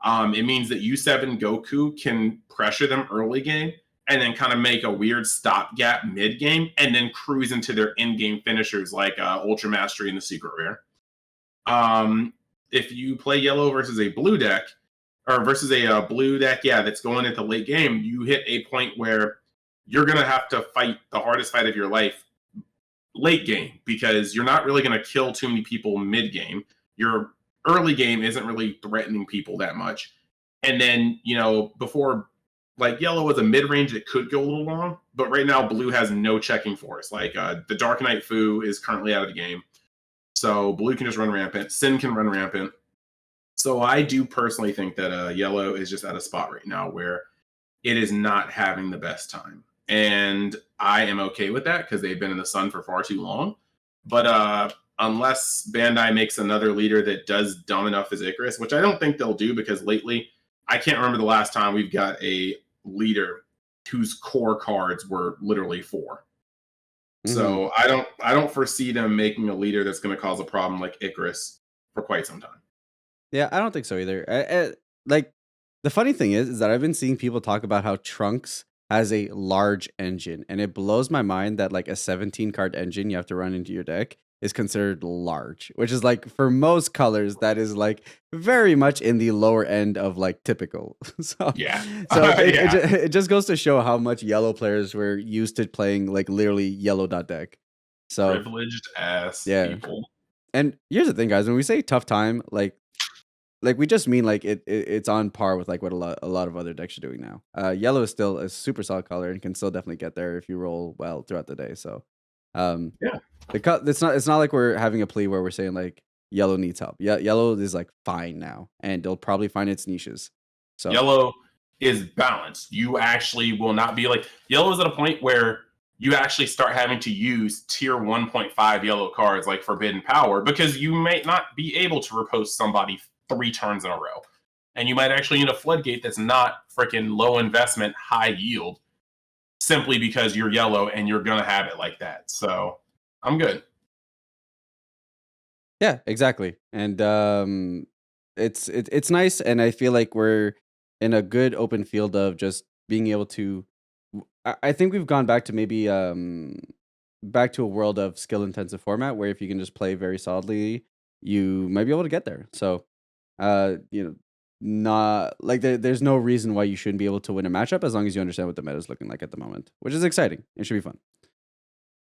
[SPEAKER 2] It means that U7 Goku can pressure them early game and then kind of make a weird stopgap mid game and then cruise into their in-game finishers like Ultra Mastery and the Secret Rare. If you play yellow versus a blue deck, or versus a blue deck, yeah, that's going into late game, you hit a point where you're going to have to fight the hardest fight of your life late game, because you're not really going to kill too many people mid game. Your early game isn't really threatening people that much. And then, you know, before, like, yellow was a mid-range that could go a little long, but right now blue has no checking force. Like, the Dark Knight Fu is currently out of the game. So blue can just run rampant. Sin can run rampant. So I do personally think that yellow is just at a spot right now where it is not having the best time. And I am okay with that, because they've been in the sun for far too long. But unless Bandai makes another leader that does dumb enough as Icarus, which I don't think they'll do, because lately, I can't remember the last time we've got a leader whose core cards were literally 4. Mm-hmm. So I don't foresee them making a leader that's going to cause a problem like Icarus for quite some time.
[SPEAKER 1] Yeah, I don't think so either. Like, the funny thing is that I've been seeing people talk about how Trunks has a large engine, and it blows my mind that, like, a 17 card engine you have to run into your deck is considered large, which is, like, for most colors, that is, like, very much in the lower end of, like, typical. So
[SPEAKER 2] yeah,
[SPEAKER 1] it just goes to show how much yellow players were used to playing, like, literally yellow dot deck. So
[SPEAKER 2] privileged ass people.
[SPEAKER 1] And here's the thing, guys: when we say tough time, like we just mean, like, it's on par with, like, what a lot of other decks are doing now. Yellow is still a super solid color and can still definitely get there if you roll well throughout the day. So
[SPEAKER 2] yeah,
[SPEAKER 1] it's not like we're having a plea where we're saying, like, yellow needs help. Yeah, yellow is, like, fine now, and they'll probably find its niches. So
[SPEAKER 2] yellow is balanced. You actually will not be like yellow is at a point where you actually start having to use tier 1.5 yellow cards like Forbidden Power because you might not be able to riposte somebody 3 turns in a row. And you might actually need a floodgate that's not freaking low investment, high yield, simply because you're yellow and you're going to have it like that. So I'm good.
[SPEAKER 1] Yeah, exactly. And it's nice, and I feel like we're in a good open field of just being able to. I think we've gone back to maybe back to a world of skill intensive format where if you can just play very solidly, you might be able to get there. So, you know, not like there's no reason why you shouldn't be able to win a matchup as long as you understand what the meta is looking like at the moment, which is exciting. It should be fun.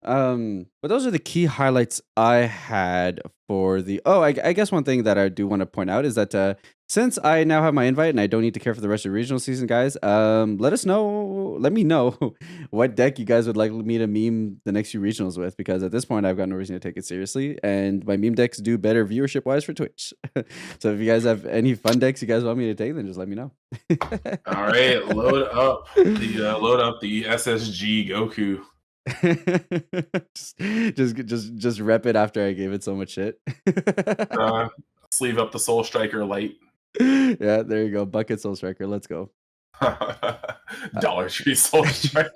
[SPEAKER 1] But those are the key highlights I had for the. Oh, I guess one thing that I do want to point out is that since I now have my invite and I don't need to care for the rest of the regional season, guys, let me know what deck you guys would like me to meme the next few regionals with, because at this point I've got no reason to take it seriously, and my meme decks do better viewership wise for Twitch. So if you guys have any fun decks you guys want me to take, then just let me know.
[SPEAKER 2] All right, load up the SSG Goku.
[SPEAKER 1] just rep it after I gave it so much shit.
[SPEAKER 2] Sleeve up the Soul Striker light.
[SPEAKER 1] Yeah, there you go. Bucket Soul Striker. Let's go.
[SPEAKER 2] Dollar Tree Soul Striker.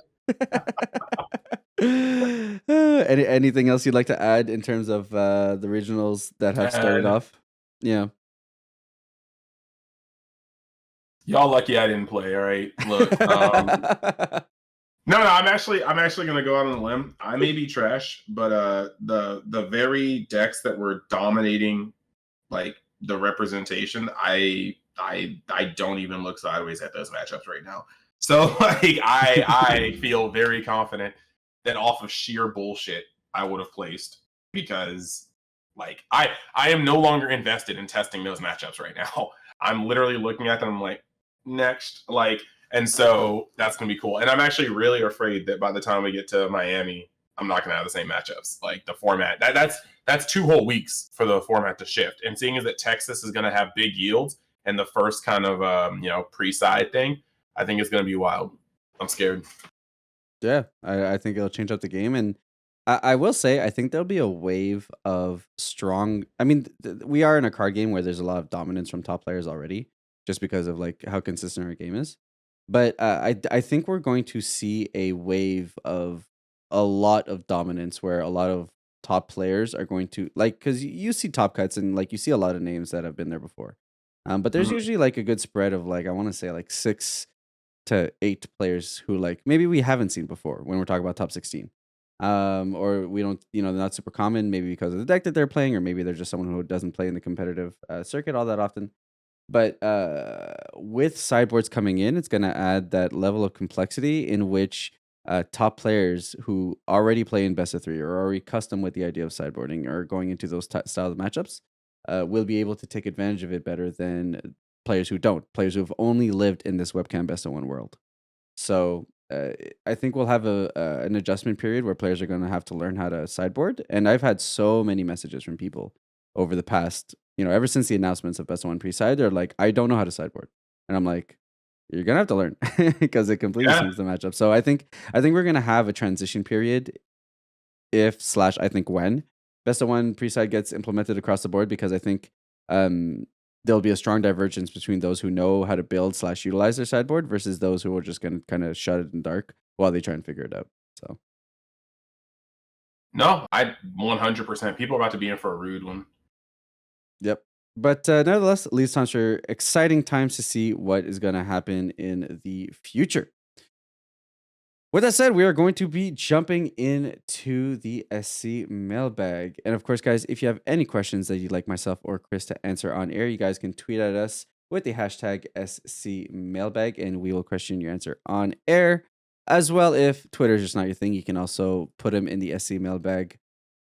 [SPEAKER 1] Anything else you'd like to add in terms of the regionals that have started off? Yeah.
[SPEAKER 2] Y'all lucky I didn't play. All right, look. No, I'm actually gonna go out on a limb. I may be trash, but the very decks that were dominating like the representation, I don't even look sideways at those matchups right now. So like I feel very confident that off of sheer bullshit I would have placed, because like I am no longer invested in testing those matchups right now. I'm literally looking at them, I'm like, next. Like, and so that's gonna be cool. And I'm actually really afraid that by the time we get to Miami, I'm not gonna have the same matchups. Like the format that's 2 whole weeks for the format to shift. And seeing as that Texas is gonna have big yields and the first kind of pre-side thing, I think it's gonna be wild. I'm scared.
[SPEAKER 1] Yeah, I think it'll change up the game, and I will say I think there'll be a wave of strong. I mean, we are in a card game where there's a lot of dominance from top players already, just because of like how consistent our game is. But I think we're going to see a wave of a lot of dominance where a lot of top players are going to like, because you see top cuts and like you see a lot of names that have been there before. But there's
[SPEAKER 2] Mhm.
[SPEAKER 1] usually like a good spread of like I want to say like 6 to 8 players who like maybe we haven't seen before when we're talking about top 16. Or we don't, they're not super common, maybe because of the deck that they're playing, or maybe they're just someone who doesn't play in the competitive circuit all that often. But with sideboards coming in, it's going to add that level of complexity in which top players who already play in best of three or are already custom with the idea of sideboarding or going into those style of matchups will be able to take advantage of it better than players who don't, players who have only lived in this webcam best of one world. So I think we'll have an adjustment period where players are going to have to learn how to sideboard. And I've had so many messages from people over the past, ever since the announcements of best of one pre-side, they're like, I don't know how to sideboard, and I'm like, you're gonna have to learn because it completely
[SPEAKER 2] Yeah.
[SPEAKER 1] changes the matchup. So I think we're gonna have a transition period if slash I think when best of one pre-side gets implemented across the board, because I think um, there'll be a strong divergence between those who know how to build slash utilize their sideboard versus those who are just going to kind of shut it in dark while they try and figure it out. So
[SPEAKER 2] No, I 100%. People are about to be in for a rude one.
[SPEAKER 1] yep. But nevertheless, it leaves times for exciting times to see what is going to happen in the future. With that said, we are going to be jumping into the SC mailbag. And of course, guys, if you have any questions that you'd like myself or Chris to answer on air, you guys can tweet at us with the hashtag SC mailbag, and we will question your answer on air. As well, if Twitter is just not your thing, you can also put them in the SC mailbag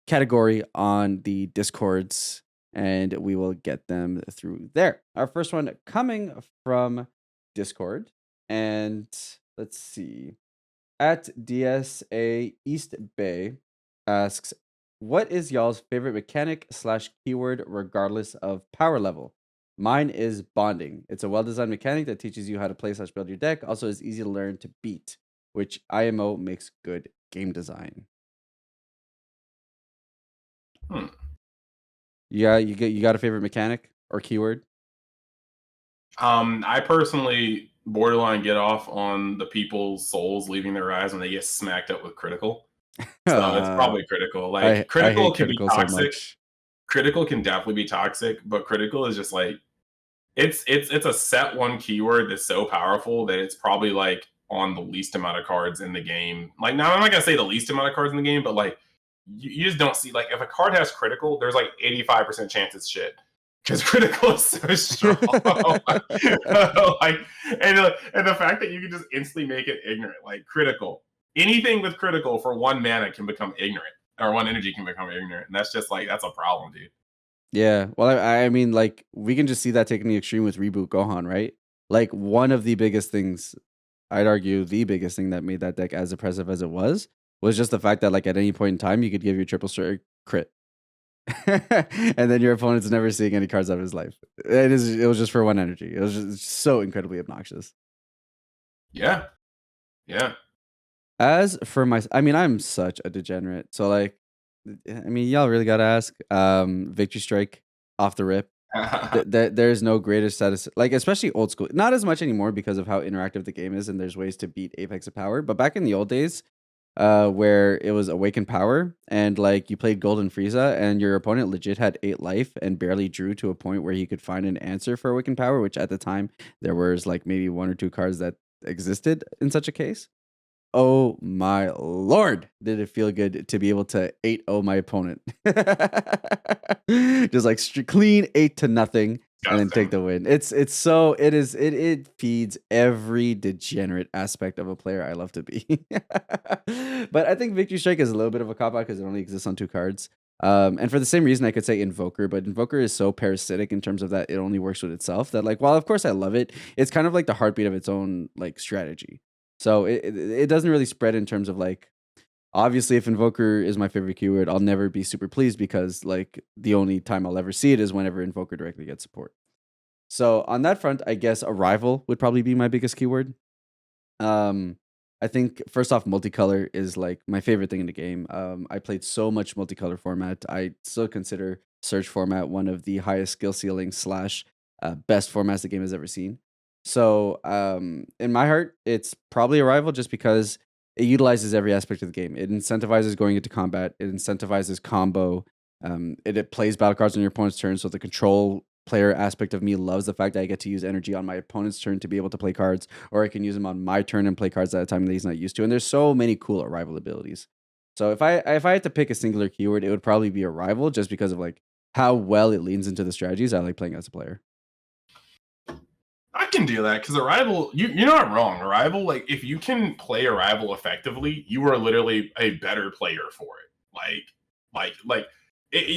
[SPEAKER 1] category on the Discords, and we will get them through there. Our first one coming from Discord, and let's see. At DSA East Bay asks, what is y'all's favorite mechanic slash keyword regardless of power level? Mine is bonding. It's a well-designed mechanic that teaches you how to play slash build your deck. Also, is easy to learn to beat, which IMO makes good game design.
[SPEAKER 2] Hmm.
[SPEAKER 1] Yeah, you got a favorite mechanic or keyword?
[SPEAKER 2] I personally borderline get off on the people's souls leaving their eyes when they get smacked up with critical. So it's
[SPEAKER 1] Uh,
[SPEAKER 2] probably critical. Like
[SPEAKER 1] I
[SPEAKER 2] critical
[SPEAKER 1] hate
[SPEAKER 2] can be
[SPEAKER 1] critical so
[SPEAKER 2] toxic.
[SPEAKER 1] much.
[SPEAKER 2] Critical can definitely be toxic, but critical is just like it's a set one keyword that's so powerful that it's probably like on the least amount of cards in the game. Like now I'm not gonna say the least amount of cards in the game, but like you just don't see like if a card has critical, there's like 85% chance it's shit. Because critical is so strong. like and the fact that you can just instantly make it ignorant, like critical. Anything with critical for one mana can become ignorant. Or one energy can become ignorant. And that's just like that's a problem, dude.
[SPEAKER 1] Yeah, well, I mean, like, we can just see that taking the extreme with Reboot Gohan, right? Like, one of the biggest things, I'd argue the biggest thing that made that deck as oppressive as it was just the fact that, like, at any point in time, you could give your triple strike crit. And then your opponent's never seeing any cards out of his life. It was just for one energy. It was just so incredibly obnoxious.
[SPEAKER 2] Yeah. Yeah.
[SPEAKER 1] As for I mean, I'm such a degenerate. So, like, I mean, y'all really gotta ask. Victory Strike off the rip. There's no greater status, like, especially old school. Not as much anymore because of how interactive the game is, and there's ways to beat Apex of Power. But back in the old days, where it was Awakened Power, and like you played Golden Frieza, and your opponent legit had 8 life and barely drew to a point where he could find an answer for Awakened Power, which at the time there was like maybe 1 or 2 cards that existed in such a case. Oh my lord, did it feel good to be able to 8-0 my opponent. Just like clean 8-0 and then take
[SPEAKER 2] Disgusting.
[SPEAKER 1] the win. It feeds every degenerate aspect of a player I love to be. But I think Victory Strike is a little bit of a cop out because it only exists on 2 cards. And for the same reason I could say Invoker, but Invoker is so parasitic in terms of that it only works with itself that, like, while of course I love it, it's kind of like the heartbeat of its own like strategy. So it doesn't really spread in terms of like, obviously if Invoker is my favorite keyword, I'll never be super pleased because like the only time I'll ever see it is whenever Invoker directly gets support. So on that front, I guess Arrival would probably be my biggest keyword. Um, I think first off, multicolor is like my favorite thing in the game. I played so much multicolor format. I still consider search format one of the highest skill ceiling slash best formats the game has ever seen. So in my heart, it's probably Arrival just because it utilizes every aspect of the game. It incentivizes going into combat. It incentivizes combo. It plays battle cards on your opponent's turn. So the control player aspect of me loves the fact that I get to use energy on my opponent's turn to be able to play cards, or I can use them on my turn and play cards at a time that he's not used to. And there's so many cool Arrival abilities. So if I had to pick a singular keyword, it would probably be Arrival, just because of like how well it leans into the strategies I like playing as a player.
[SPEAKER 2] I can do that because Arrival, you're not wrong. Arrival, like if you can play Arrival effectively, you are literally a better player for it.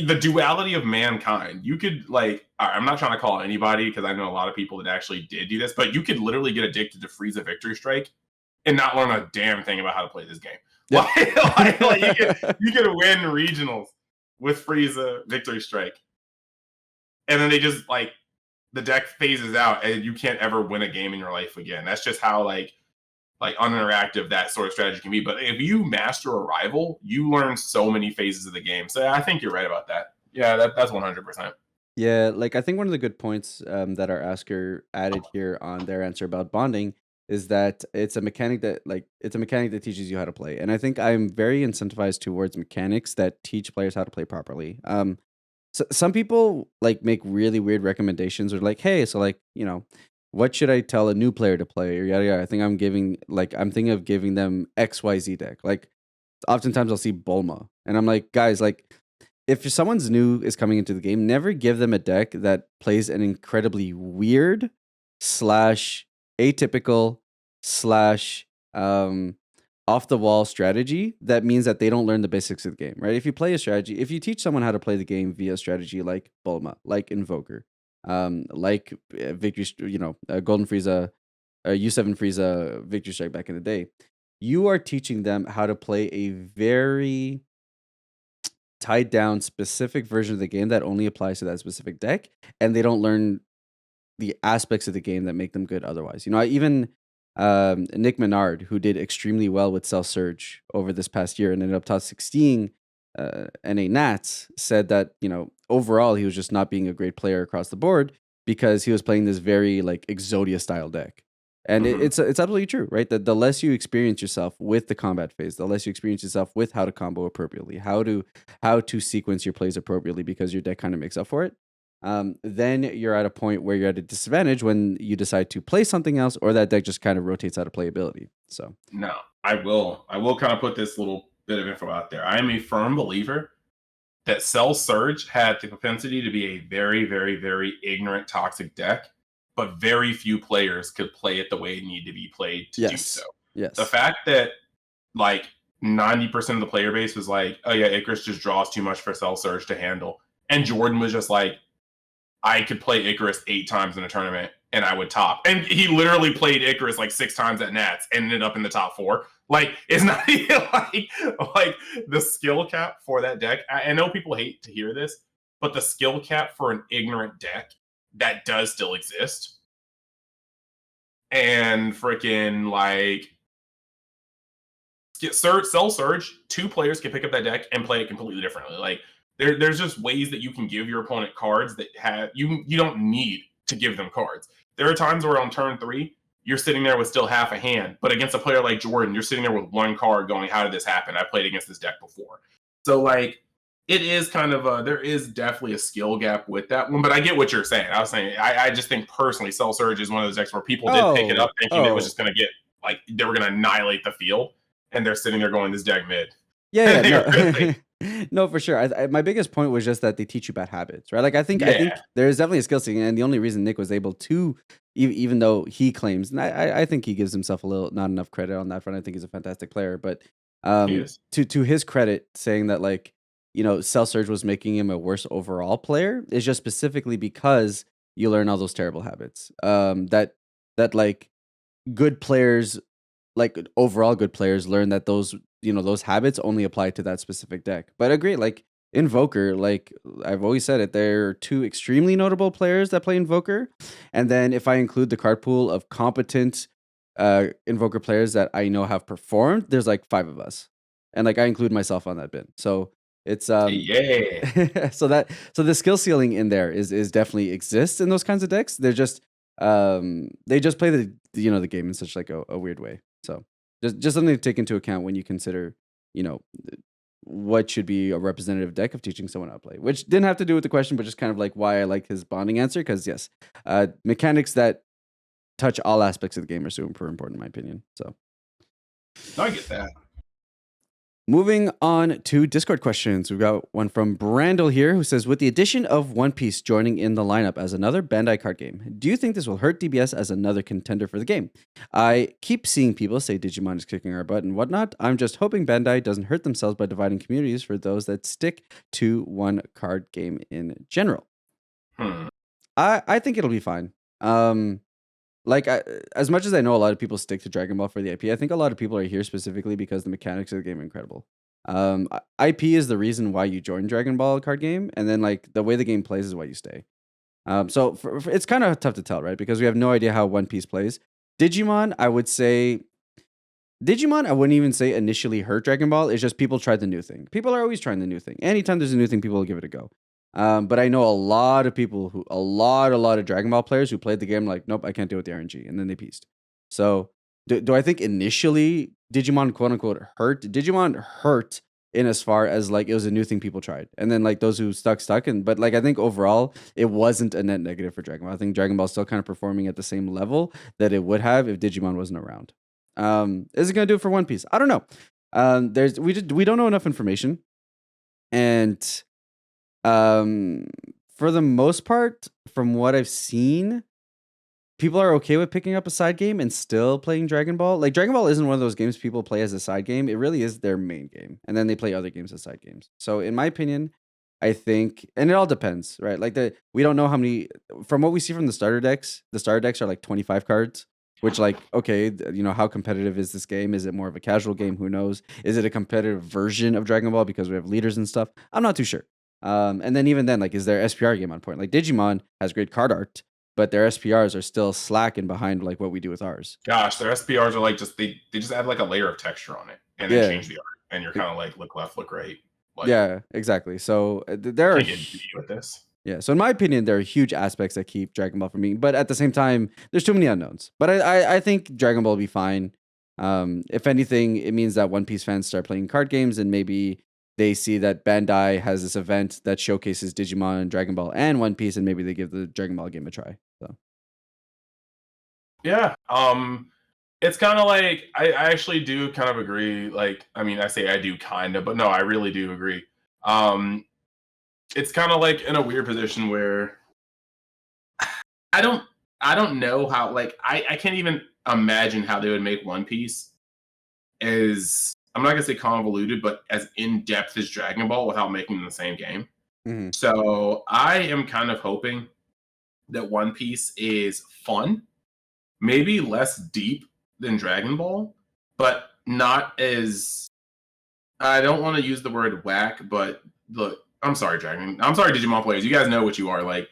[SPEAKER 2] The duality of mankind. You could like, I'm not trying to call anybody because I know a lot of people that actually did do this, but you could literally get addicted to Frieza Victory Strike and not learn a damn thing about how to play this game.
[SPEAKER 1] Yep.
[SPEAKER 2] You could win regionals with Frieza Victory Strike, and then they just like the deck phases out and you can't ever win a game in your life again. That's just how like uninteractive that sort of strategy can be. But if you master Arrival, you learn so many phases of the game. So I think you're right about that. Yeah, that's 100%.
[SPEAKER 1] Yeah, like I think one of the good points that our asker added here on their answer about bonding is that it's a mechanic that teaches you how to play, and I think I'm very incentivized towards mechanics that teach players how to play properly. So some people like make really weird recommendations, or like, hey, so like, what should I tell a new player to play, or yada yada. I think I'm thinking of giving them XYZ deck. Like oftentimes I'll see Bulma, and I'm like, guys, like if someone's new is coming into the game, never give them a deck that plays an incredibly weird slash atypical slash off the wall strategy that means that they don't learn the basics of the game, right? If you play a strategy, if you teach someone how to play the game via strategy like Bulma, like Invoker, like Golden Frieza, U7 Frieza, Victory Strike back in the day, you are teaching them how to play a very tied down specific version of the game that only applies to that specific deck, and they don't learn the aspects of the game that make them good otherwise. You know, I even Nick Menard, who did extremely well with Cell Surge over this past year and ended up top 16 NA Nats, said that, you know, overall he was just not being a great player across the board because he was playing this very like Exodia style deck. And
[SPEAKER 2] Mhm.
[SPEAKER 1] it's absolutely true, right? That the less you experience yourself with the combat phase, the less you experience yourself with how to combo appropriately, how to sequence your plays appropriately because your deck kind of makes up for it. Then you're at a point where you're at a disadvantage when you decide to play something else, or that deck just kind of rotates out of playability. So
[SPEAKER 2] No, I will. I will kind of put this little bit of info out there. I am a firm believer that Cell Surge had the propensity to be a very, very, very ignorant, toxic deck, but very few players could play it the way it needed to be played to do so.
[SPEAKER 1] yes,
[SPEAKER 2] The
[SPEAKER 1] yes,
[SPEAKER 2] fact that like 90% of the player base was like, oh yeah, Icarus just draws too much for Cell Surge to handle. And Jordan was just like, I could play Icarus 8 times in a tournament and I would top. And he literally played Icarus like 6 times at Nats and ended up in the top 4. Like, it's not like the skill cap for that deck. I know people hate to hear this, but the skill cap for an ignorant deck that does still exist. And freaking like Cell Surge, 2 players can pick up that deck and play it completely differently. Like there's just ways that you can give your opponent cards that have you don't need to give them cards. There are times where on turn 3 you're sitting there with still half a hand, but against a player like Jordan, you're sitting there with 1 card going, how did this happen? I played against this deck before. So like it is kind of there is definitely a skill gap with that one, but I get what you're saying. I was saying I just think personally Cell Surge is one of those decks where people did pick it up thinking it was just going to get like they were going to annihilate the field, and they're sitting there going, this deck mid.
[SPEAKER 1] yeah,
[SPEAKER 2] They were
[SPEAKER 1] no,
[SPEAKER 2] really,
[SPEAKER 1] no, for sure. My biggest point was just that they teach you bad habits, right? Like I think
[SPEAKER 2] yeah,
[SPEAKER 1] there is definitely a skill ceiling, and the only reason Nick was able to, even though he claims, and I think he gives himself a little not enough credit on that front. I think he's a fantastic player, but
[SPEAKER 2] he is.
[SPEAKER 1] to his credit, saying that like, you know, Cell Surge was making him a worse overall player is just specifically because you learn all those terrible habits. That like good players, like overall good players, learn that those, you know, those habits only apply to that specific deck. But I agree, like Invoker, like I've always said it, there are 2 extremely notable players that play Invoker, and then if I include the card pool of competent Invoker players that I know have performed, there's like 5 of us, and like I include myself on that bin. So it's
[SPEAKER 2] Yeah.
[SPEAKER 1] so the skill ceiling in there is definitely exists in those kinds of decks. They're just they just play the, you know, the game in such like a weird way. So just something to take into account when you consider, you know, what should be a representative deck of teaching someone how to play, which didn't have to do with the question, but just kind of like why I like his bonding answer. Because yes, mechanics that touch all aspects of the game are super important in my opinion. So
[SPEAKER 2] No, I get that.
[SPEAKER 1] moving on to Discord questions. We've got one from Brandel here who says, with the addition of One Piece joining in the lineup as another Bandai card game, do you think this will hurt DBS as another contender for the game? I keep seeing people say Digimon is kicking our butt and whatnot. I'm just hoping Bandai doesn't hurt themselves by dividing communities for those that stick to one card game in general.
[SPEAKER 2] Hmm.
[SPEAKER 1] I think it'll be fine. Like as much as I know a lot of people stick to Dragon Ball for the IP, I think a lot of people are here specifically because the mechanics of the game are incredible. IP is the reason why you join Dragon Ball card game, and then like the way the game plays is why you stay. So it's kind of tough to tell, right? Because we have no idea how One Piece plays. Digimon, I would say, Digimon, I wouldn't even say initially hurt Dragon Ball. It's just people tried the new thing. People are always trying the new thing. Anytime there's a new thing, people will give it a go. But I know a lot of people who, a lot of Dragon Ball players who played the game like, nope, I can't deal with the RNG, and then they pieced. So, do I think initially Digimon quote unquote hurt? Digimon hurt in as far as like it was a new thing people tried, and then like those who stuck, and but like I think overall it wasn't a net negative for Dragon Ball. I think Dragon Ball's still kind of performing at the same level that it would have if Digimon wasn't around. Is it gonna do it for One Piece? I don't know. We don't know enough information, and for the most part, from what I've seen, people are okay with picking up a side game and still playing Dragon Ball. Like Dragon Ball isn't one of those games people play as a side game. It really is their main game, and then they play other games as side games. So, in my opinion, I think, and it all depends, right? Like we don't know how many. From what we see from the starter decks, the starter decks are like 25 cards. Which, like, okay, you know, how competitive is this game? Is it more of a casual game? Who knows? Is it a competitive version of Dragon Ball because we have leaders and stuff? I'm not too sure. And then even then, like, is there SPR game on point? Like Digimon has great card art, but their SPRs are still slacking behind like what we do with ours.
[SPEAKER 2] Gosh, their SPRs are like they just add like a layer of texture on it and then
[SPEAKER 1] Yeah.
[SPEAKER 2] change the art, and you're kind of like look left, look right. Like,
[SPEAKER 1] Yeah, exactly. So there are
[SPEAKER 2] can't get jiggy with this.
[SPEAKER 1] yeah. So in my opinion, there are huge aspects that keep Dragon Ball from being, but at the same time, there's too many unknowns. But I think Dragon Ball will be fine. If anything, it means that One Piece fans start playing card games and maybe they see that Bandai has this event that showcases Digimon and Dragon Ball and One Piece, and maybe they give the Dragon Ball game a try. So
[SPEAKER 2] Yeah. It's kind of like I actually do kind of agree. Like, I mean, I say I do kind of, but no, I really do agree. Um, it's kind of like in a weird position where I don't I don't know how, like, I can't even imagine how they would make One Piece as, I'm not gonna say convoluted, but as in depth as Dragon Ball without making them the same game.
[SPEAKER 1] mhm.
[SPEAKER 2] So I am kind of hoping that One Piece is fun, maybe less deep than Dragon Ball, but not as, I don't want to use the word whack, but look, I'm sorry, I'm sorry, Digimon players. You guys know what you are. Like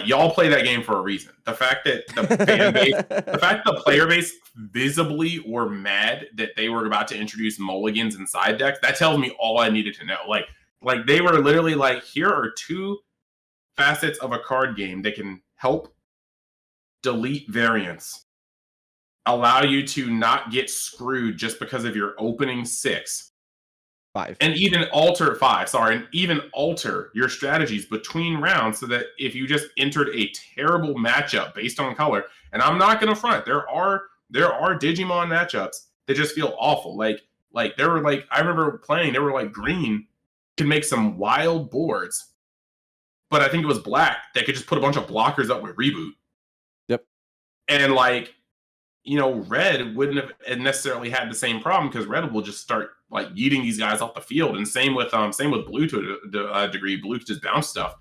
[SPEAKER 2] y'all play that game for a reason. The fact that the fact the player base visibly were mad that they were about to introduce mulligans and side decks, that tells me all I needed to know. Like they were literally like, here are two facets of a card game that can help delete variants, allow you to not get screwed just because of your opening 6,
[SPEAKER 1] 5.
[SPEAKER 2] and even alter 5, sorry, and even alter your strategies between rounds so that if you just entered a terrible matchup based on color, and I'm not going to front, there are Digimon matchups that just feel awful. Like there were, like, I remember playing, there were like green could make some wild boards, but I think it was black that could just put a bunch of blockers up with reboot.
[SPEAKER 1] Yep.
[SPEAKER 2] And like, red wouldn't have necessarily had the same problem because red will just start like yeeting these guys off the field, and same with blue to a degree. Blue could just bounce stuff,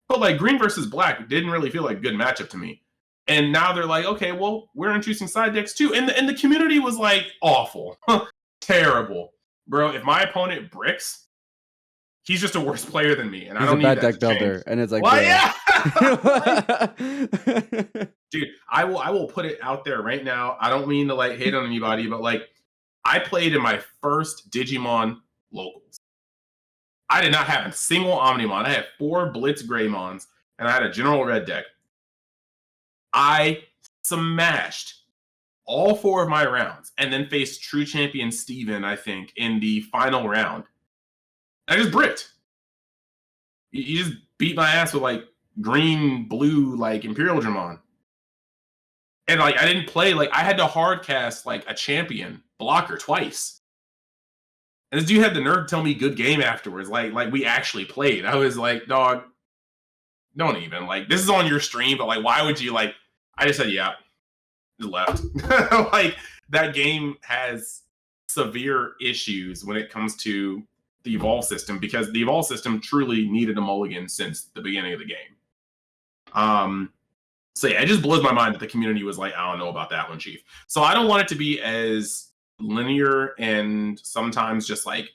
[SPEAKER 2] but like green versus black didn't really feel like a good matchup to me. And now they're like, okay, well, we're introducing side decks too, and the community was like awful, terrible, bro. If my opponent bricks, he's just a worse player than me, and I
[SPEAKER 1] He's a
[SPEAKER 2] don't need
[SPEAKER 1] bad
[SPEAKER 2] that
[SPEAKER 1] deck
[SPEAKER 2] to change.
[SPEAKER 1] builder, and it's like,
[SPEAKER 2] Well,
[SPEAKER 1] bro.
[SPEAKER 2] yeah. Dude, I will put it out there right now. I don't mean to like hate on anybody, but like, I played in my first Digimon locals. I did not have a single Omnimon. I had 4 Blitz Greymons, and I had a General Red deck. I smashed all 4 of my rounds, and then faced True Champion Steven, I think, in the final round. I just bricked. You just beat my ass with like green, blue, like Imperial Dramon. And like I didn't play, like I had to hard cast like a champion blocker twice. And this dude had the nerve to tell me good game afterwards. Like we actually played. I was like, dog, don't even. Like, this is on your stream, but like, why would you, like, I just said, yeah, just left. Like, that game has severe issues when it comes to the Evolve system, because the Evolve system truly needed a mulligan since the beginning of the game. So yeah, it just blows my mind that the community was like, I don't know about that one, Chief. So I don't want it to be as linear and sometimes just like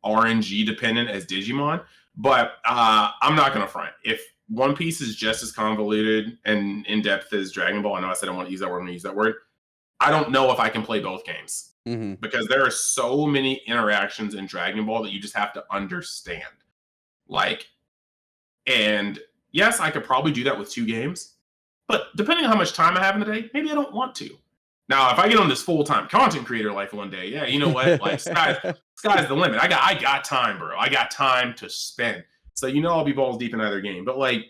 [SPEAKER 2] RNG dependent as Digimon, but I'm not gonna front. If One Piece is just as convoluted and in depth as Dragon Ball, I know I said I want to use that word, I'm gonna use that word. I don't know if I can play both games, because there are so many interactions in Dragon Ball that you just have to understand. Like, and yes, I could probably do that with 2 games. But depending on how much time I have in the day, maybe I don't want to. Now, if I get on this full-time content creator life one day, yeah, you know what? Like, sky's the limit. I got time, bro. I got time to spend. So I'll be balls deep in either game. But like,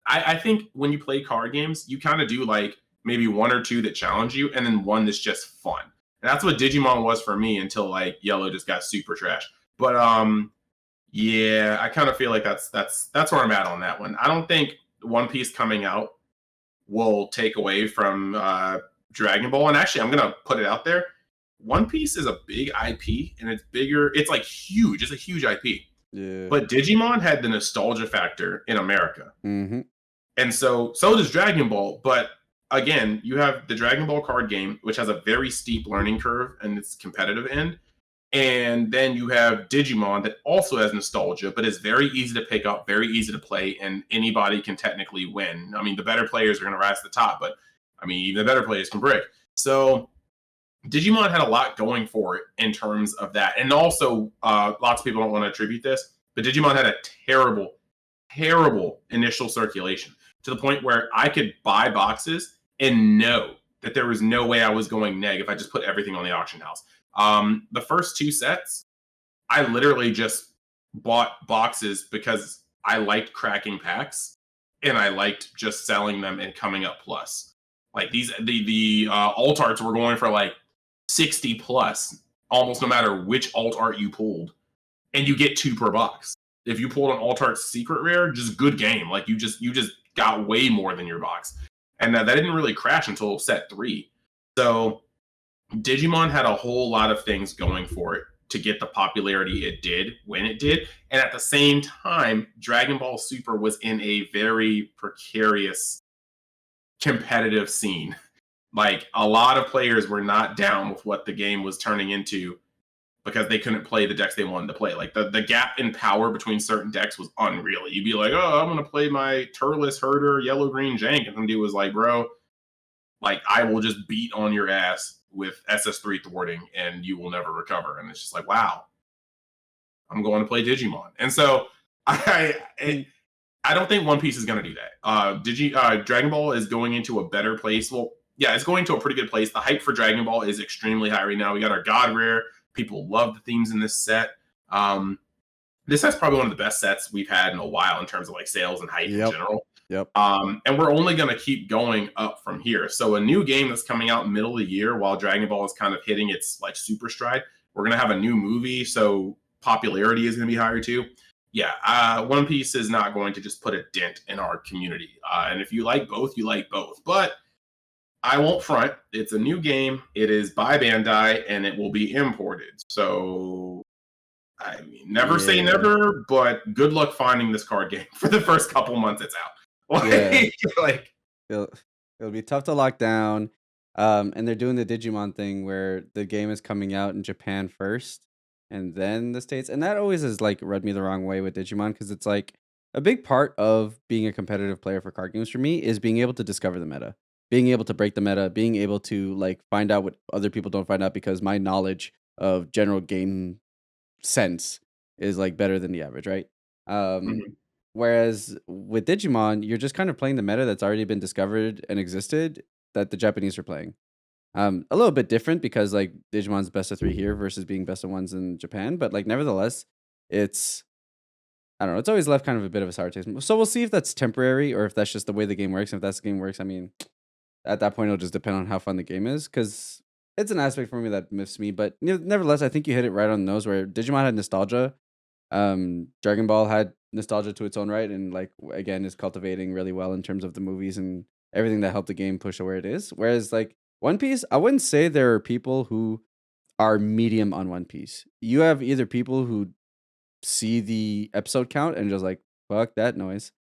[SPEAKER 2] I think when you play card games, you kind of do like maybe 1 or 2 that challenge you, and then 1 that's just fun. And that's what Digimon was for me until like Yellow just got super trash. But yeah, I kind of feel like that's where I'm at on that one. I don't think One Piece coming out will take away from Dragon Ball. And actually, I'm gonna put it out there. One Piece is a big IP, and it's bigger. It's like huge. It's a huge IP.
[SPEAKER 1] Yeah.
[SPEAKER 2] But Digimon had the nostalgia factor in America, and so does Dragon Ball. But again, you have the Dragon Ball card game, which has a very steep learning curve and its competitive end. And then you have Digimon that also has nostalgia, but is very easy to pick up, very easy to play, and anybody can technically win. I mean, the better players are going to rise to the top, but I mean, even the better players can break. So Digimon had a lot going for it in terms of that. And also, lots of people don't want to attribute this, but Digimon had a terrible, terrible initial circulation to the point where I could buy boxes and know that there was no way I was going neg if I just put everything on the auction house. The first two sets, I literally just bought boxes because I liked cracking packs and I liked just selling them and coming up plus. Like the alt arts were going for like 60 plus, almost no matter which alt art you pulled, and you get 2 per box. If you pulled an alt art secret rare, just good game. Like you just got way more than your box, and that didn't really crash until set 3. So Digimon had a whole lot of things going for it to get the popularity it did when it did. And at the same time, Dragon Ball Super was in a very precarious competitive scene. Like a lot of players were not down with what the game was turning into because they couldn't play the decks they wanted to play. Like the gap in power between certain decks was unreal. You'd be like, oh, I'm going to play my Turles Herder, Yellow Green Jank. And some dude was like, bro, like I will just beat on your ass with SS3 thwarting and you will never recover. And it's just like, wow, I'm going to play Digimon. And so I don't think One Piece is going to do that. Dragon Ball is going into a better place. Well, yeah, it's going to a pretty good place. The hype for Dragon Ball is extremely high right now. We got our God Rare. People love the themes in this set. This is probably one of the best sets we've had in a while in terms of like sales and hype in general.
[SPEAKER 1] Yep.
[SPEAKER 2] And we're only going to keep going up from here. So a new game that's coming out middle of the year while Dragon Ball is kind of hitting its like super stride. We're going to have a new movie, so popularity is going to be higher too. Yeah, One Piece is not going to just put a dent in our community. And if you like both, you like both. But I won't front. It's a new game. It is by Bandai, and it will be imported. So, I mean, never say never, but good luck finding this card game for the first couple months it's out. Like,
[SPEAKER 1] it'll be tough to lock down. And they're doing the Digimon thing where the game is coming out in Japan first and then the States. And that always has like rubbed me the wrong way with Digimon because it's like a big part of being a competitive player for card games for me is being able to discover the meta, being able to break the meta, being able to like find out what other people don't find out because my knowledge of general game sense is like better than the average, right? Whereas with Digimon, you're just kind of playing the meta that's already been discovered and existed that the Japanese are playing. A little bit different because like Digimon's best of 3 here versus being best of 1s in Japan, but like nevertheless, it's I don't know, it's always left kind of a bit of a sour taste. So we'll see if that's temporary or if that's just the way the game works. And if that's the game works, I mean, at that point it'll just depend on how fun the game is because it's an aspect for me that miffs me. But nevertheless, I think you hit it right on the nose where Digimon had nostalgia. Dragon Ball had nostalgia to its own right, and like again is cultivating really well in terms of the movies and everything that helped the game push to where it is. Whereas like One Piece, I wouldn't say there are people who are medium on One Piece. You have either people who see the episode count and just like fuck that noise,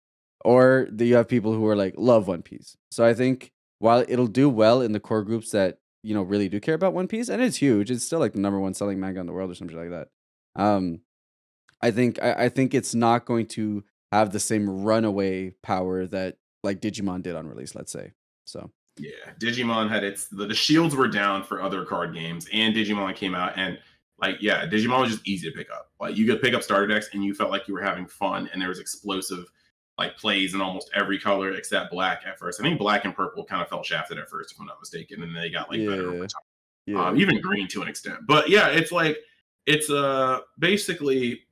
[SPEAKER 1] or you have people who are like love One Piece. So I think while it'll do well in the core groups that really do care about One Piece, and it's huge, it's still like the number 1 selling manga in the world or something like that. I think it's not going to have the same runaway power that like Digimon did on release, let's say. So
[SPEAKER 2] yeah, Digimon had the shields were down for other card games, and Digimon came out, and like Digimon was just easy to pick up. Like you could pick up starter decks, and you felt like you were having fun, and there was explosive like plays in almost every color except black at first. I think black and purple kind of felt shafted at first, if I'm not mistaken, and then they got like better over time. Even green to an extent, but yeah, it's like it's basically.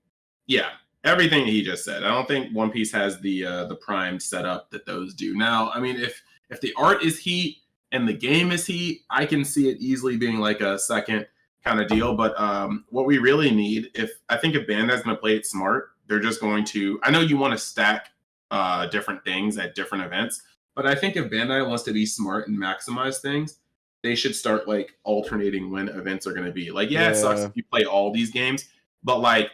[SPEAKER 2] Yeah, everything he just said. I don't think One Piece has the primed setup that those do. Now, I mean, if the art is heat and the game is heat, I can see it easily being like a second kind of deal. But what we really need, if Bandai's going to play it smart, they're just going to. I know you want to stack different things at different events, but I think if Bandai wants to be smart and maximize things, they should start like alternating when events are going to be. Like, it sucks if you play all these games, but like.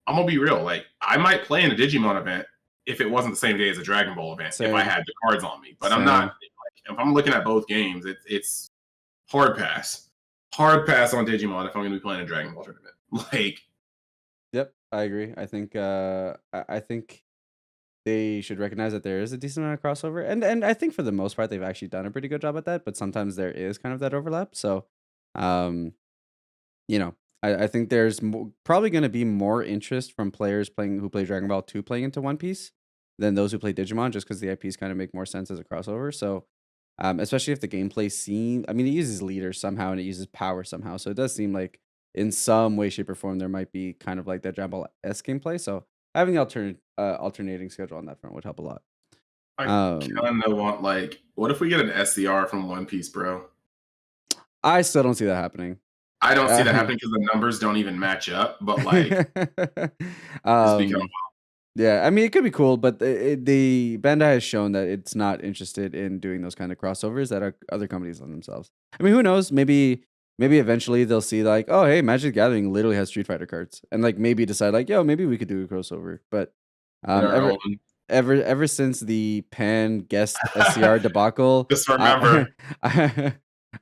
[SPEAKER 2] I'm gonna be real. Like, I might play in a Digimon event if it wasn't the same day as a Dragon Ball event. If I had the cards on me, but I'm not. Like, if I'm looking at both games, it's hard pass on Digimon if I'm gonna be playing a Dragon Ball tournament. Like,
[SPEAKER 1] Yep, I agree. I think they should recognize that there is a decent amount of crossover, and I think for the most part they've actually done a pretty good job at that. But sometimes there is kind of that overlap. So, um, you know, I think there's probably going to be more interest from players playing who play Dragon Ball 2 playing into One Piece than those who play Digimon, just because the IPs kind of make more sense as a crossover. So, especially if the gameplay scene, I mean, it uses leaders somehow and it uses power somehow. So it does seem like in some way, shape, or form, there might be kind of like that Dragon Ball S gameplay. So having the alternating schedule on that front would help a lot.
[SPEAKER 2] I
[SPEAKER 1] Um,
[SPEAKER 2] kind of want, like, what if we get an SCR from One Piece, bro?
[SPEAKER 1] I still don't see that happening.
[SPEAKER 2] I don't see that
[SPEAKER 1] Uh,
[SPEAKER 2] happening because the numbers don't even match up. But like, it's become
[SPEAKER 1] um, Yeah, I mean, it could be cool, but the Bandai has shown that it's not interested in doing those kind of crossovers that are other companies on themselves. I mean, who knows? Maybe eventually they'll see like, oh, hey, Magic the Gathering literally has Street Fighter cards, and like maybe decide like, yo, maybe we could do a crossover. But
[SPEAKER 2] in our
[SPEAKER 1] ever
[SPEAKER 2] own.
[SPEAKER 1] ever since the Pan guest SCR debacle,
[SPEAKER 2] Just remember,
[SPEAKER 1] I,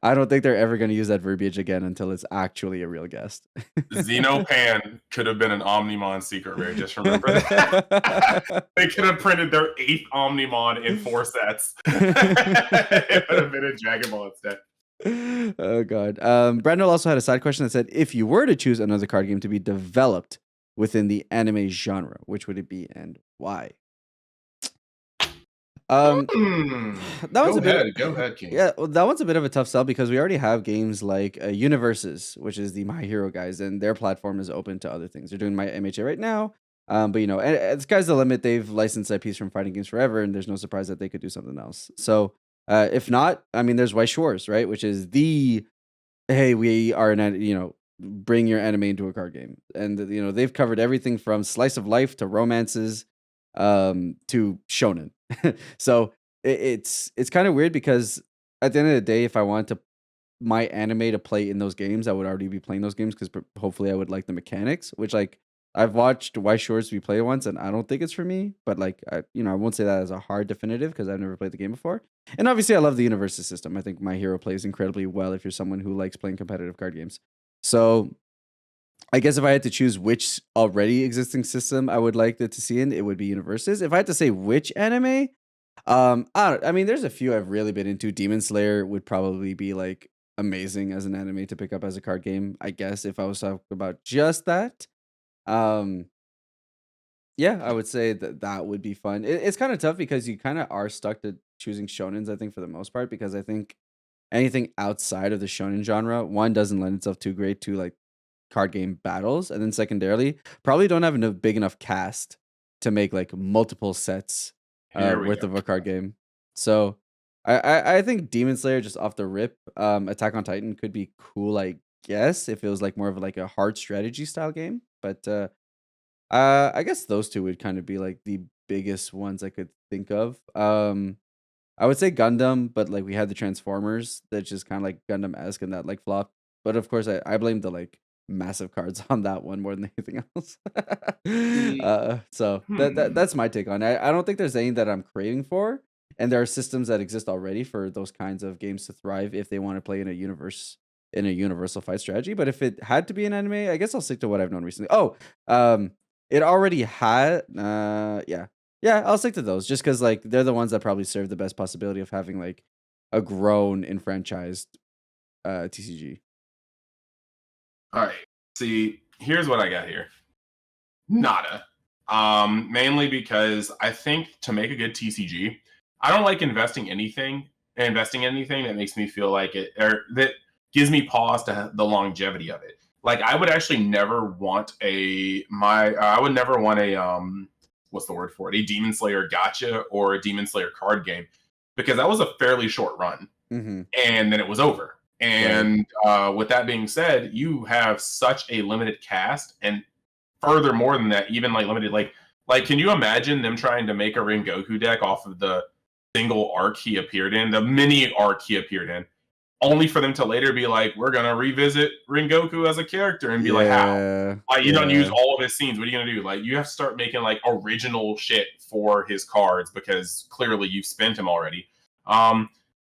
[SPEAKER 1] I don't think they're ever going to use that verbiage again until it's actually a real guest.
[SPEAKER 2] Xenopan could have been an Omnimon secret rare. Just remember that. They could have printed their 8th Omnimon in 4 sets. It would have been a Dragon Ball instead.
[SPEAKER 1] Oh god. Brandon also had a side question that said, if you were to choose another card game to be developed within the anime genre, which would it be and why? Um, that was a bit.
[SPEAKER 2] Go ahead, King.
[SPEAKER 1] Yeah, well, that one's a bit of a tough sell because we already have games like Universes, which is the My Hero guys, and their platform is open to other things. They're doing My MHA right now, but you know, and sky's the limit. They've licensed IPs from fighting games forever, and there's no surprise that they could do something else. So, if not, I mean, there's White Shores, right, which is the hey, we are bring your anime into a card game, and you know they've covered everything from slice of life to romances, to shonen. So it's kind of weird because at the end of the day, if I want to my anime to play in those games, I would already be playing those games because hopefully I would like the mechanics. Which like I've watched White Shores be play once, and I don't think it's for me. But like I won't say that as a hard definitive because I've never played the game before. And obviously, I love the universes system. I think My Hero plays incredibly well if you're someone who likes playing competitive card games. So I guess if I had to choose which already existing system I would like to see in, it would be universes. If I had to say which anime, I mean, there's a few I've really been into. Demon Slayer would probably be like amazing as an anime to pick up as a card game. I guess if I was talking about just that, um, yeah, I would say that would be fun. It's kind of tough because you kind of are stuck to choosing shonens. I think for the most part because I think anything outside of the shonen genre, one doesn't lend itself too great to like card game battles, and then secondarily, probably don't have enough big enough cast to make like multiple sets
[SPEAKER 2] Here we
[SPEAKER 1] worth
[SPEAKER 2] go.
[SPEAKER 1] of a card game. So I think Demon Slayer just off the rip, Attack on Titan could be cool, I guess, if it was like more of like a hard strategy style game. But I guess those two would kind of be like the biggest ones I could think of. I would say Gundam, but like we had the Transformers that's just kind of like Gundam-esque and that like flop. But of course, I blame the like massive cards on that one more than anything else.
[SPEAKER 2] See,
[SPEAKER 1] So that's my take on it. I don't think there's anything that I'm craving for, and there are systems that exist already for those kinds of games to thrive if they want to play in a universal fight strategy. But if it had to be an anime, I guess I'll stick to what I've known recently. Oh, it already had, yeah, I'll stick to those just because like they're the ones that probably serve the best possibility of having like a grown enfranchised TCG.
[SPEAKER 2] all right. See, here's what I got here. Nada. Mainly because I think to make a good TCG, I don't like investing in anything that makes me feel like it or that gives me pause to the longevity of it. Like I would actually never want I would never want a what's the word for it? A Demon Slayer gotcha or a Demon Slayer card game because that was a fairly short run
[SPEAKER 1] Mm-hmm.
[SPEAKER 2] and then it was over.
[SPEAKER 1] Right.
[SPEAKER 2] And with that being said, you have such a limited cast, and furthermore than that, even like limited, like can you imagine them trying to make a Rengoku deck off of the single arc he appeared in, the mini arc he appeared in, only for them to later be like, we're gonna revisit Rengoku as a character and be like, how?
[SPEAKER 1] Yeah.
[SPEAKER 2] Like you don't use
[SPEAKER 1] Yeah.
[SPEAKER 2] all of his scenes. What are you gonna do? Like you have to start making like original shit for his cards because clearly you've spent him already.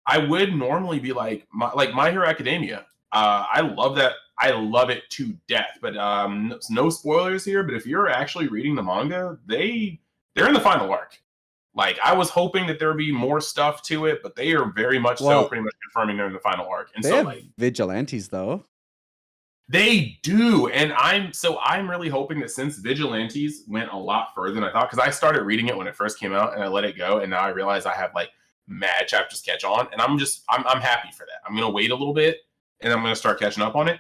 [SPEAKER 2] I would normally be like My Hero Academia. I love that. I love it to death. But no spoilers here. But if you're actually reading the manga, they're in the final arc. Like, I was hoping that there would be more stuff to it, but they are very much so pretty much confirming they're in the final arc. And
[SPEAKER 1] they
[SPEAKER 2] so,
[SPEAKER 1] have
[SPEAKER 2] like,
[SPEAKER 1] vigilantes though.
[SPEAKER 2] they do. And I'm really hoping that since Vigilantes went a lot further than I thought, because I started reading it when it first came out and I let it go, and now I realize I have like mad chapters catch on, and I'm happy for that. I'm gonna wait a little bit and I'm gonna start catching up on it.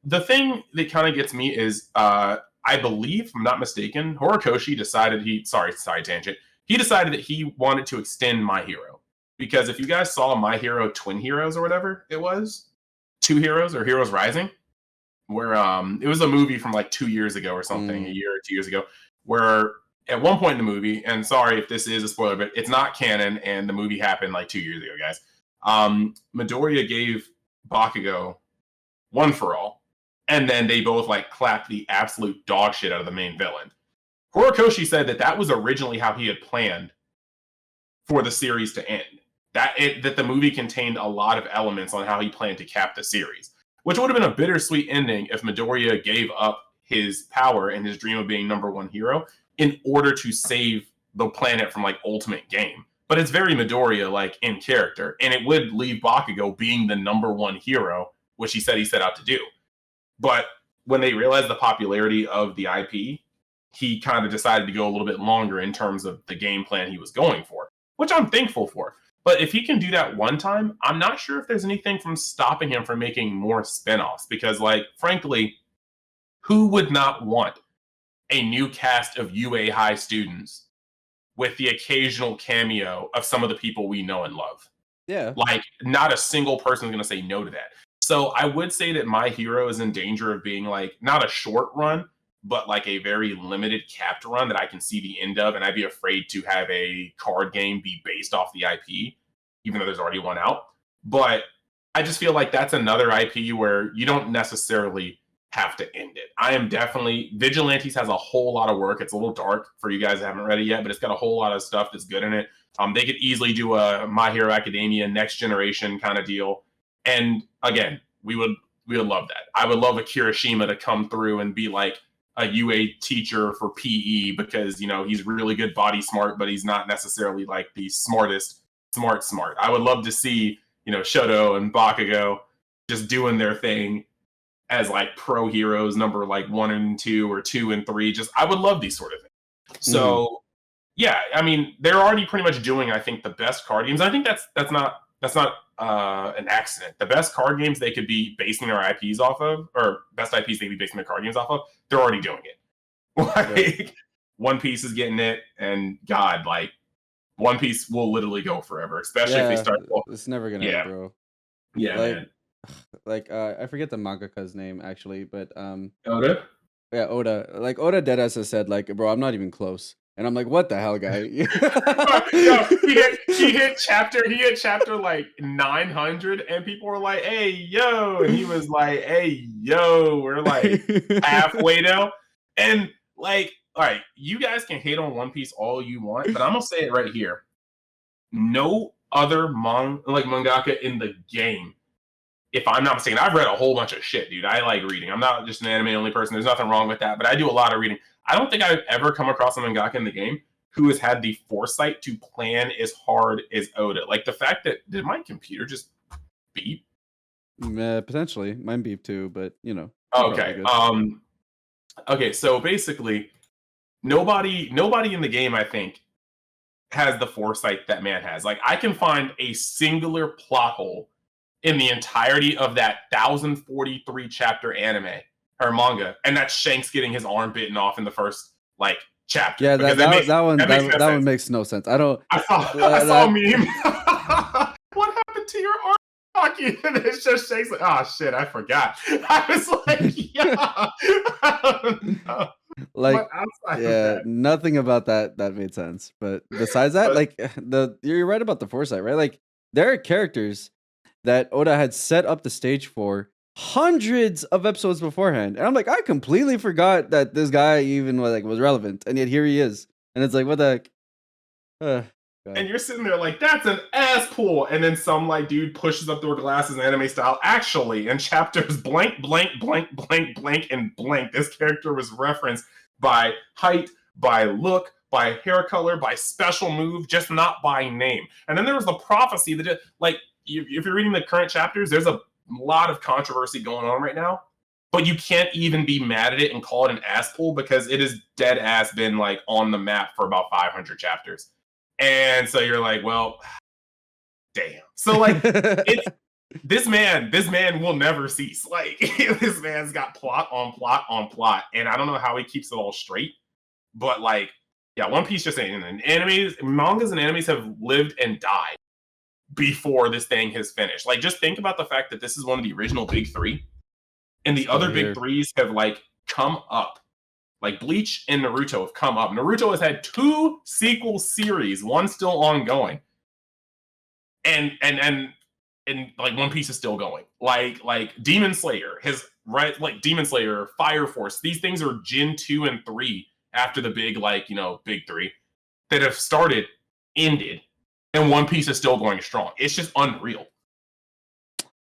[SPEAKER 2] The thing that kind of gets me is I believe, if I'm not mistaken, Horikoshi decided sorry tangent. He decided that he wanted to extend My Hero. Because if you guys saw My Hero Twin Heroes or whatever it was, Two Heroes or Heroes Rising, where it was a movie from like 2 years ago or something, a year or 2 years ago, where at one point in the movie, and sorry if this is a spoiler, but it's not canon, and the movie happened like 2 years ago, guys. Midoriya gave Bakugo One for All, and then they both like clapped the absolute dog shit out of the main villain. Horikoshi said that was originally how he had planned for the series to end. That the movie contained a lot of elements on how he planned to cap the series, which would have been a bittersweet ending if Midoriya gave up his power and his dream of being #1 hero in order to save the planet from like ultimate game. But it's very Midoriya like in character, and it would leave Bakugo being the #1 hero, which he said he set out to do. But when they realized the popularity of the IP, he kind of decided to go a little bit longer in terms of the game plan he was going for, which I'm thankful for. But if he can do that one time, I'm not sure if there's anything from stopping him from making more spinoffs. Because, like, frankly, who would not want a new cast of UA high students with the occasional cameo of some of the people we know and love?
[SPEAKER 1] Yeah.
[SPEAKER 2] Like, not a single person is going to say no to that. So I would say that My Hero is in danger of being, like, not a short run, but like a very limited capped run that I can see the end of, and I'd be afraid to have a card game be based off the IP, even though there's already one out. But I just feel like that's another IP where you don't necessarily have to end it. I am definitely Vigilantes has a whole lot of work. It's a little dark for you guys that haven't read it yet, but it's got a whole lot of stuff that's good in it. They could easily do a My Hero Academia next generation kind of deal. And again, we would love that. I would love a Kirishima to come through and be like a UA teacher for PE because, you know, he's really good body smart, but he's not necessarily like the smartest smart. I would love to see, you know, Shoto and Bakugo just doing their thing as like pro heroes number like 1 and 2 or 2 and 3. Just I would love these sort of things. So yeah, I mean, they're already pretty much doing, I think, the best card games. I think that's not an accident. The best card games they could be basing their IPs off of, or best IPs they could be basing their card games off of, they're already doing it. Like, One Piece is getting it, and God, like, One Piece will literally go forever, especially if they start.
[SPEAKER 1] It's never gonna end, bro.
[SPEAKER 2] Yeah,
[SPEAKER 1] like,
[SPEAKER 2] man.
[SPEAKER 1] Like, I forget the mangaka's name actually, but
[SPEAKER 2] Oda?
[SPEAKER 1] Yeah, Oda. Like, Oda deadass has said, like, bro, I'm not even close. And I'm like, what the hell, guy?
[SPEAKER 2] Yo, he hit chapter like 900, and people were like, hey, yo. And he was like, hey, yo, we're like halfway now. And like, all right, you guys can hate on One Piece all you want, but I'm gonna say it right here. No other mangaka in the game, if I'm not mistaken, I've read a whole bunch of shit, dude. I like reading. I'm not just an anime only person. There's nothing wrong with that, but I do a lot of reading. I don't think I've ever come across a mangaka in the game who has had the foresight to plan as hard as Oda. Like, the fact that, did my computer just beep?
[SPEAKER 1] Potentially. Mine beep too, but, you know.
[SPEAKER 2] Okay. Okay, so basically, nobody in the game, I think, has the foresight that man has. Like, I can find a singular plot hole in the entirety of that 1,043 chapter anime or manga, and that's Shanks getting his arm bitten off in the first like chapter.
[SPEAKER 1] Yeah, that one makes no sense. I
[SPEAKER 2] saw a meme. What happened to your arm, Rocky? And it's just Shanks like, oh shit, I forgot. I was like, yeah, I don't know.
[SPEAKER 1] Like, yeah, nothing about that made sense. But besides that, like, you're right about the foresight, right? Like, there are characters that Oda had set up the stage for hundreds of episodes beforehand, and I'm like, I completely forgot that this guy even was relevant, and yet here he is, and it's like, what the heck?
[SPEAKER 2] And you're sitting there like, that's an ass pull. And then some like dude pushes up their glasses anime style. Actually, in chapters blank, blank, blank, blank, blank, and blank, this character was referenced by height, by look, by hair color, by special move, just not by name. And then there was the prophecy that, like, if you're reading the current chapters, there's a lot of controversy going on right now. But you can't even be mad at it and call it an ass pull because it has dead ass been like on the map for about 500 chapters. And so you're like, well, damn. So like, it's this man will never cease. Like this man's got plot on plot on plot, and I don't know how he keeps it all straight. But like, yeah, One Piece just saying, and mangas and animes have lived and died before this thing has finished. Like, just think about the fact that this is one of the original big three, and the other big threes have like come up. Like Bleach and Naruto have come up. Naruto has had 2 sequel series, one still ongoing, and like One Piece is still going. Like Demon Slayer has like Demon Slayer, Fire Force. These things are Gen 2 and 3 after the big big 3 that have started, ended, and One Piece is still going strong. It's just unreal.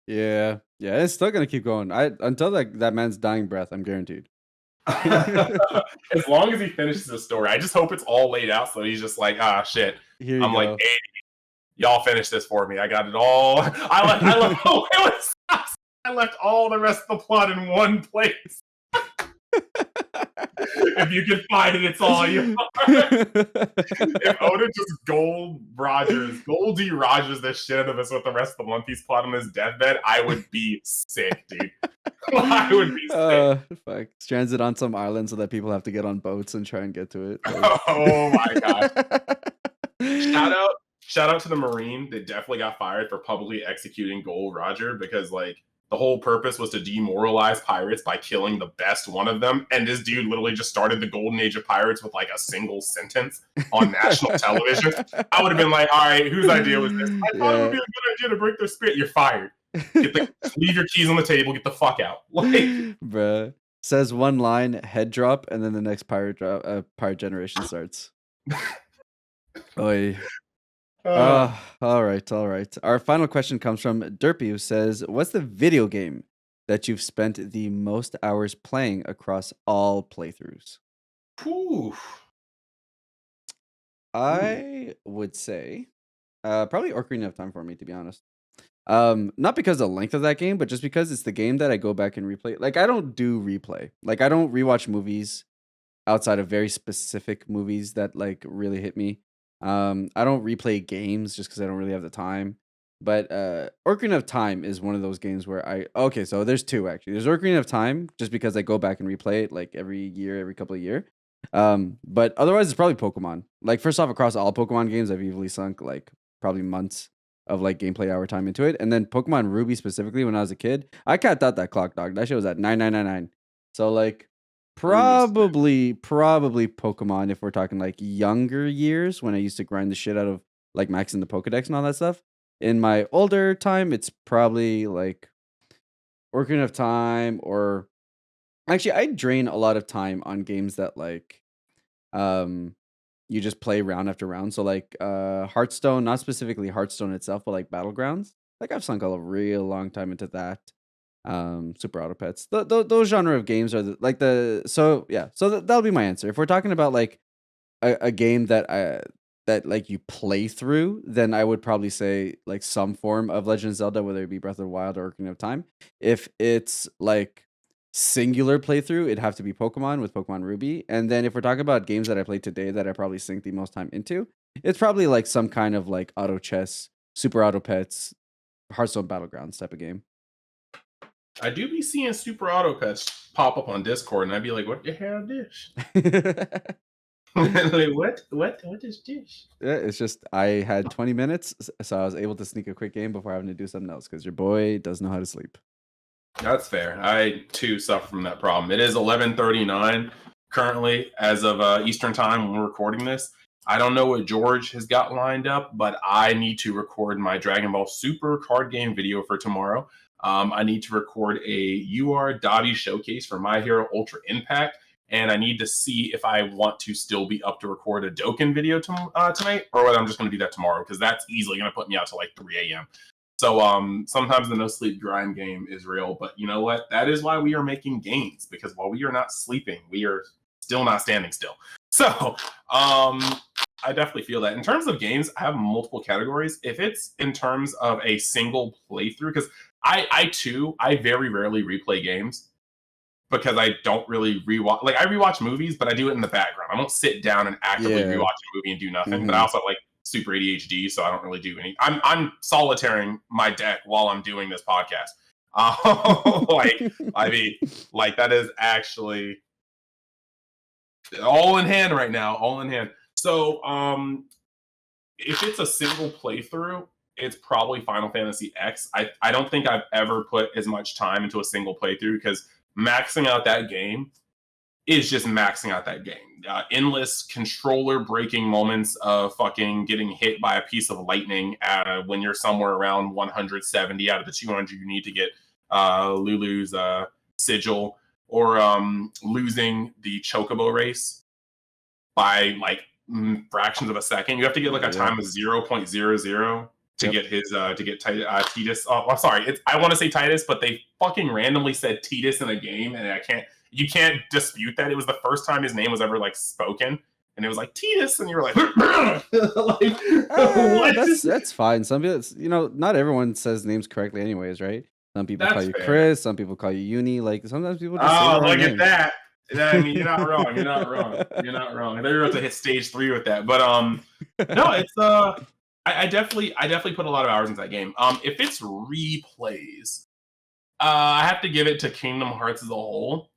[SPEAKER 1] Yeah, it's still gonna keep going. Until that man's dying breath, I'm guaranteed.
[SPEAKER 2] As long as he finishes the story, I just hope it's all laid out so he's just like, shit. I'm like, hey, y'all finish this for me. I got it all. I left all the rest of the plot in one place. If you can find it, it's all you. If Oda just Goldie Rogers the shit out of us with the rest of the One Piece plot on his deathbed, I would be sick, dude. I would be sick.
[SPEAKER 1] Fuck. Strands it on some island so that people have to get on boats and try and get to it.
[SPEAKER 2] Like... Oh my god. Shout out to the Marine that definitely got fired for publicly executing Gold Roger, because like the whole purpose was to demoralize pirates by killing the best one of them. And this dude literally just started the golden age of pirates with like a single sentence on national television. I would have been like, all right, whose idea was this? I thought it would be a good idea to break their spirit. You're fired. Leave your keys on the table. Get the fuck out. Like,
[SPEAKER 1] bruh. Says one line, head drop, and then the next pirate generation starts. Oy. All right. Our final question comes from Derpy, who says, what's the video game that you've spent the most hours playing across all playthroughs? I would say probably Ocarina of Time for me, to be honest. Not because of the length of that game, but just because it's the game that I go back and replay. Like, I don't do replay. Like, I don't rewatch movies outside of very specific movies that like really hit me. I don't replay games just because I don't really have the time. But Ocarina of Time is one of those games where so there's 2 actually. There's Ocarina of Time just because I go back and replay it like every couple of years. But otherwise it's probably Pokemon. Like, first off, across all Pokemon games, I've easily sunk like probably months of like gameplay hour time into it. And then Pokemon Ruby specifically, when I was a kid, I capped out that clock, dog. That shit was at 9999. So like probably Pokemon if we're talking like younger years, when I used to grind the shit out of like maxing the Pokedex and all that stuff. In my older time, it's probably like Ocarina of Time, or actually I drain a lot of time on games that like you just play round after round. So like Hearthstone, not specifically Hearthstone itself, but like Battlegrounds. Like, I've sunk a real long time into that. Super Auto Pets. Those genre of games are so that'll be my answer. If we're talking about like a game that like you play through, then I would probably say like some form of Legend of Zelda, whether it be Breath of the Wild or Ocarina of Time. If it's like singular playthrough, it'd have to be Pokemon with Pokemon Ruby. And then if we're talking about games that I played today that I probably sink the most time into, it's probably like some kind of like auto chess, Super Auto Pets, Hearthstone Battlegrounds type of game.
[SPEAKER 2] I do be seeing Super Auto Pets pop up on Discord, and I'd be like, what the hell is this? Like, what is this?
[SPEAKER 1] Yeah, it's just I had 20 minutes, so I was able to sneak a quick game before having to do something else, because your boy doesn't know how to sleep.
[SPEAKER 2] That's fair. I too suffer from that problem. It is 11:39 currently as of Eastern time when we're recording this. I don't know what George has got lined up, but I need to record my Dragon Ball Super card game video for tomorrow. I need to record a UR Dottie showcase for My Hero Ultra Impact. and I need to see if I want to still be up to record a Dokkan video tonight, or whether I'm just going to do that tomorrow, because that's easily going to put me out to like 3 a.m. So sometimes the no sleep grind game is real, but you know what? That is why we are making gains, because while we are not sleeping, we are still not standing still. So I definitely feel that. In terms of games, I have multiple categories. If it's in terms of a single playthrough, because I very rarely replay games, because I don't really rewatch. Like, I rewatch movies, but I do it in the background. I won't sit down and actively rewatch a movie and do nothing. But I also have like super ADHD, so I don't really do any. I'm solitaring my deck while I'm doing this podcast. Like that is actually all in hand right now. All in hand. So if it's a single playthrough, it's probably Final Fantasy X. I don't think I've ever put as much time into a single playthrough, because maxing out that game is just maxing out that game. Endless controller breaking moments of fucking getting hit by a piece of lightning when you're somewhere around 170 out of the 200 you need to get Lulu's sigil, or losing the Chocobo race by like fractions of a second. You have to get like a time of 0.00 to get his to get Titus. Oh, I'm sorry, I want to say Titus, but they fucking randomly said Titus in a game, and you can't dispute that. It was the first time his name was ever like spoken, and it was like Titus, and you were like,
[SPEAKER 1] that's fine. Some people, not everyone says names correctly, anyways, right? Some people call you Chris, some people call you Uni. Like, sometimes people just say the wrong name.
[SPEAKER 2] At that. I mean, you're not wrong. You're not wrong. You're not wrong. I thought you were about to hit stage 3 with that, but no, it's I definitely put a lot of hours into that game. If it's replays, I have to give it to Kingdom Hearts as a whole,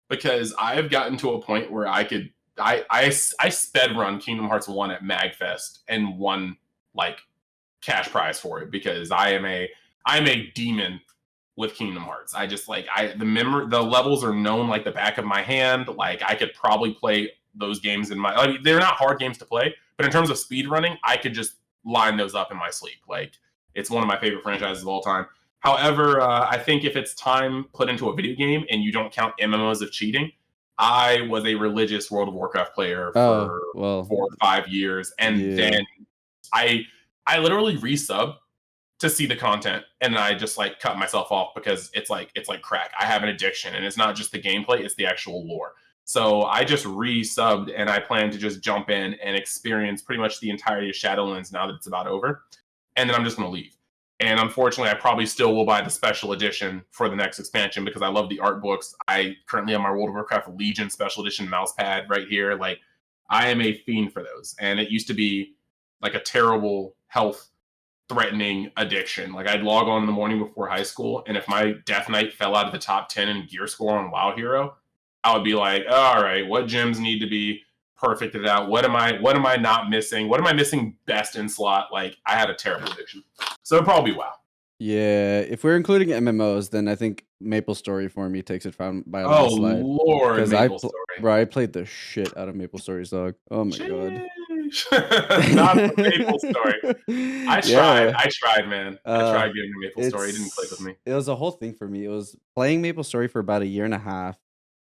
[SPEAKER 2] because I have gotten to a point where I sped run Kingdom Hearts 1 at MagFest and won like cash prize for it, because I'm a demon with Kingdom Hearts. I just like the levels are known like the back of my hand. Like, I could probably play those games they're not hard games to play, but in terms of speed running, I could just line those up in my sleep. Like, it's one of my favorite franchises of all time. However, I think if it's time put into a video game and you don't count MMOs of cheating, I was a religious World of Warcraft player for 4 or 5 years, and then I literally resubbed to see the content, and I just like cut myself off, because it's like crack. I have an addiction, and it's not just the gameplay, it's the actual lore. So I just resubbed, and I plan to just jump in and experience pretty much the entirety of Shadowlands now that it's about over, and then I'm just going to leave. And unfortunately, I probably still will buy the special edition for the next expansion, because I love the art books. I currently have my World of Warcraft Legion special edition mousepad right here. Like, I am a fiend for those, and it used to be like a terrible health threatening addiction. Like, I'd log on in the morning before high school, and if my Death Knight fell out of the top 10 in gear score on WoW Hero, I would be like, all right, what gems need to be perfected out? What am I not missing? What am I missing best in slot? Like, I had a terrible addiction. So it'd probably WoW.
[SPEAKER 1] Yeah, if we're including MMOs, then I think Maplestory for me takes it from by a landslide.
[SPEAKER 2] Lord,
[SPEAKER 1] because I played the shit out of Maplestory's dog. Oh my god.
[SPEAKER 2] Not the Maplestory. I tried, man. I tried getting to Maplestory. It didn't click with me.
[SPEAKER 1] It was a whole thing for me. It was playing Maplestory for about a year and a half.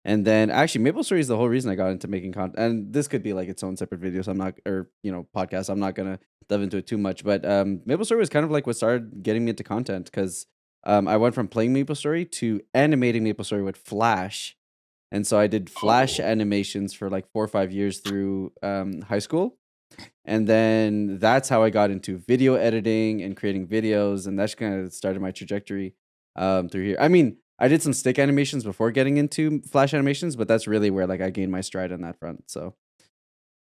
[SPEAKER 1] And then actually Maplestory is the whole reason I got into making content. And this could be like its own separate video, so I'm not, or podcast. I'm not gonna delve into it too much. But Maplestory was kind of like what started getting me into content, because I went from playing Maplestory to animating Maplestory with Flash. And so I did Flash animations for like 4 or 5 years through high school. And then that's how I got into video editing and creating videos. And that's kind of started my trajectory through here. I mean, I did some stick animations before getting into Flash animations, but that's really where like I gained my stride on that front. So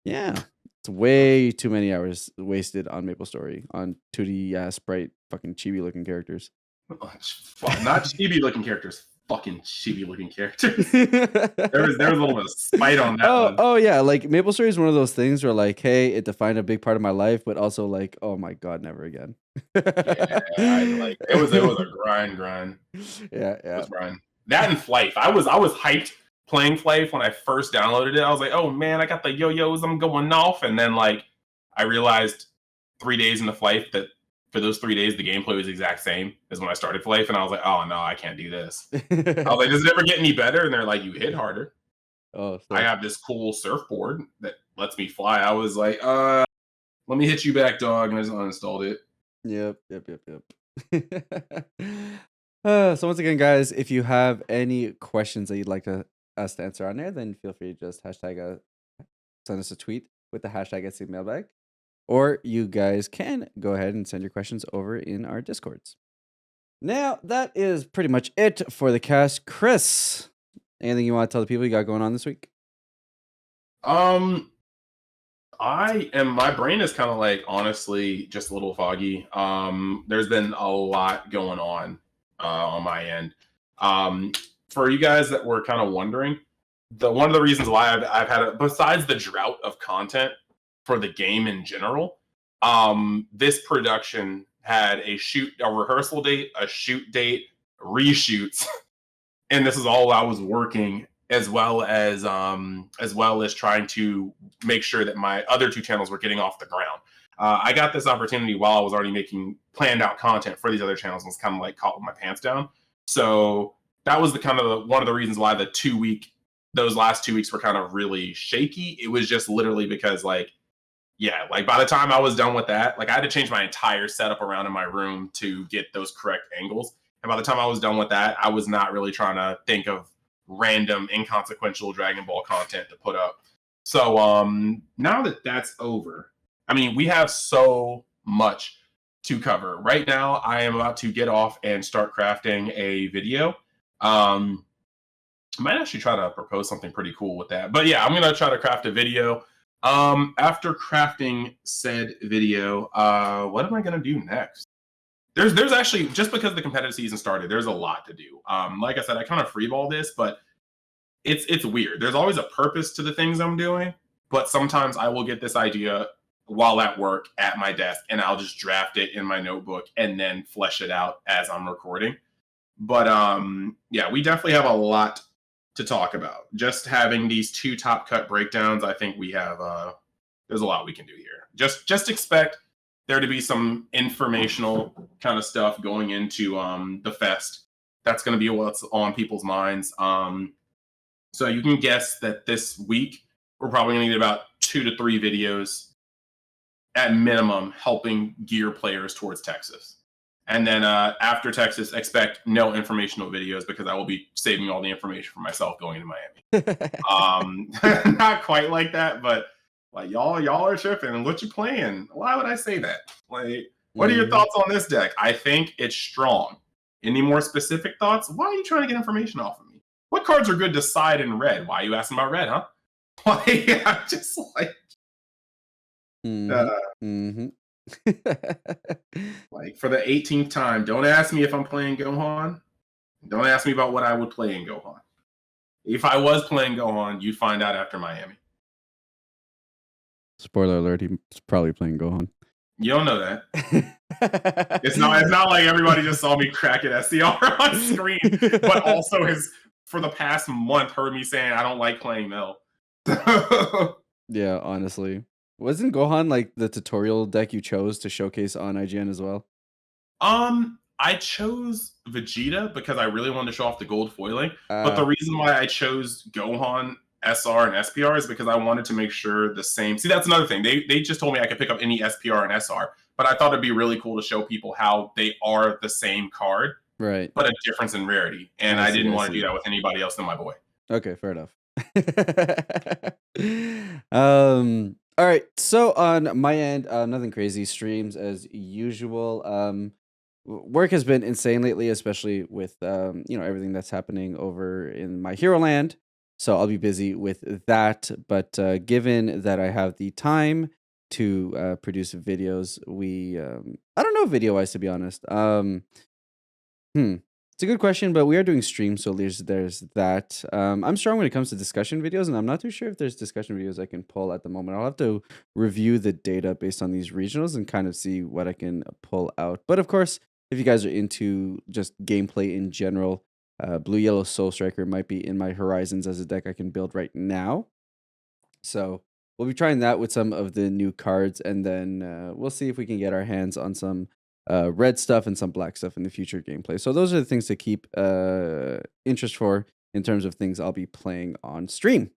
[SPEAKER 1] yeah, it's way too many hours wasted on Maplestory on 2D sprite fucking chibi looking characters.
[SPEAKER 2] Not chibi looking characters. Fucking chibi looking characters. there was a little bit of spite on that one.
[SPEAKER 1] Oh yeah, like Maplestory is one of those things where like, hey, it defined a big part of my life, but also like, oh my god, never again.
[SPEAKER 2] It was a grind.
[SPEAKER 1] Yeah.
[SPEAKER 2] It was grind. That and Flife. I was hyped playing Flife when I first downloaded it. I was like, oh man, I got the yo-yos, I'm going off. And then like I realized 3 days into Flife that for those 3 days, the gameplay was the exact same as when I started Flife, and I was like, oh no, I can't do this. I was like, does it ever get any better? And they're like, you hit harder.
[SPEAKER 1] Oh,
[SPEAKER 2] I
[SPEAKER 1] so
[SPEAKER 2] have this cool surfboard that lets me fly. I was like, let me hit you back, dog, and I just uninstalled it.
[SPEAKER 1] yep, yep, yep, yep. So once again, guys, if you have any questions that you'd like us to answer on there, then feel free to just send us a tweet with the hashtag #SCMailbag, or you guys can go ahead and send your questions over in our discords. Now that is pretty much it for the cast. Chris, anything you want to tell the people you got going on this week?
[SPEAKER 2] Um, my brain is kind of like honestly just a little foggy. There's been a lot going on my end. Um, for you guys that were kind of wondering, the one of the reasons why I've had besides the drought of content for the game in general, this production had a rehearsal date, a shoot date, reshoots, and this is all I was working, as well as trying to make sure that my other two channels were getting off the ground. I got this opportunity while I was already making planned out content for these other channels, and was kind of like caught with my pants down. So that was one of the reasons why those last 2 weeks were kind of really shaky. It was just literally because like by the time I was done with that, like I had to change my entire setup around in my room to get those correct angles. And by the time I was done with that, I was not really trying to think of random inconsequential Dragon Ball content to put up. So now that that's over, I mean, we have so much to cover. Right now, I am about to get off and start crafting a video. I might actually try to propose something pretty cool with that. But yeah, I'm gonna try to craft a video. After crafting said video, what am I gonna do next? There's actually, just because the competitive season started, there's a lot to do. Like I said, I kind of freeball this, but it's weird. There's always a purpose to the things I'm doing, but sometimes I will get this idea while at work at my desk, and I'll just draft it in my notebook and then flesh it out as I'm recording. But yeah, we definitely have a lot to talk about. Just having these two top cut breakdowns, I think we have there's a lot we can do here. Just expect there to be some informational kind of stuff going into the fest. That's going to be what's on people's minds. So you can guess that this week we're probably going to get about 2 to 3 videos at minimum helping gear players towards Texas. And then after Texas, expect no informational videos because I will be saving all the information for myself going to Miami. Not quite like that, but like y'all are tripping. What you playing? Why would I say that? Like, what are your thoughts on this deck? I think it's strong. Any more specific thoughts? Why are you trying to get information off of me? What cards are good to side in red? Why are you asking about red, huh? Like, I'm just like,
[SPEAKER 1] Mm-hmm.
[SPEAKER 2] like for the 18th time, don't ask me if I'm playing Gohan. Don't ask me about what I would play in Gohan. If I was playing Gohan, you'd find out after Miami.
[SPEAKER 1] Spoiler alert: he's probably playing Gohan.
[SPEAKER 2] You don't know that. It's not like everybody just saw me crack it SCR on screen, but also has for the past month heard me saying I don't like playing Mel.
[SPEAKER 1] Yeah, honestly. Wasn't Gohan like the tutorial deck you chose to showcase on IGN as well?
[SPEAKER 2] I chose Vegeta because I really wanted to show off the gold foiling. But the
[SPEAKER 1] Uh,
[SPEAKER 2] reason why I chose Gohan, SR, and SPR is because I wanted to make sure the same. See, that's another thing. They just told me I could pick up any SPR and SR, but I thought it'd be really cool to show people how they are the same card,
[SPEAKER 1] right.
[SPEAKER 2] but a difference in rarity. And
[SPEAKER 1] I
[SPEAKER 2] I
[SPEAKER 1] see,
[SPEAKER 2] didn't
[SPEAKER 1] I
[SPEAKER 2] want to do
[SPEAKER 1] see.
[SPEAKER 2] that with anybody else than my boy.
[SPEAKER 1] Okay, fair enough. All right. So on my end, nothing crazy. Streams as usual. Work has been insane lately, especially with everything that's happening over in my hero land. So I'll be busy with that. But given that I have the time to produce videos, we I don't know video wise, to be honest. Hmm. It's a good question, but we are doing streams, so there's that. I'm strong when it comes to discussion videos, and I'm not too sure if there's discussion videos I can pull at the moment. I'll have to review the data based on these regionals and kind of see what I can pull out. But of course, if you guys are into just gameplay in general, Blue Yellow Soul Striker might be in my horizons as a deck I can build right now. So we'll be trying that with some of the new cards, and then we'll see if we can get our hands on some red stuff and some black stuff in the future gameplay. So those are the things to keep interest for in terms of things I'll be playing on stream.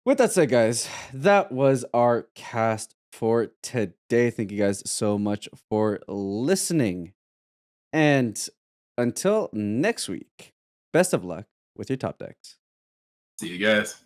[SPEAKER 1] With that said, guys, that was our cast for today. Thank you guys so much for listening. And until next week, best of luck with your top decks.
[SPEAKER 2] See you guys.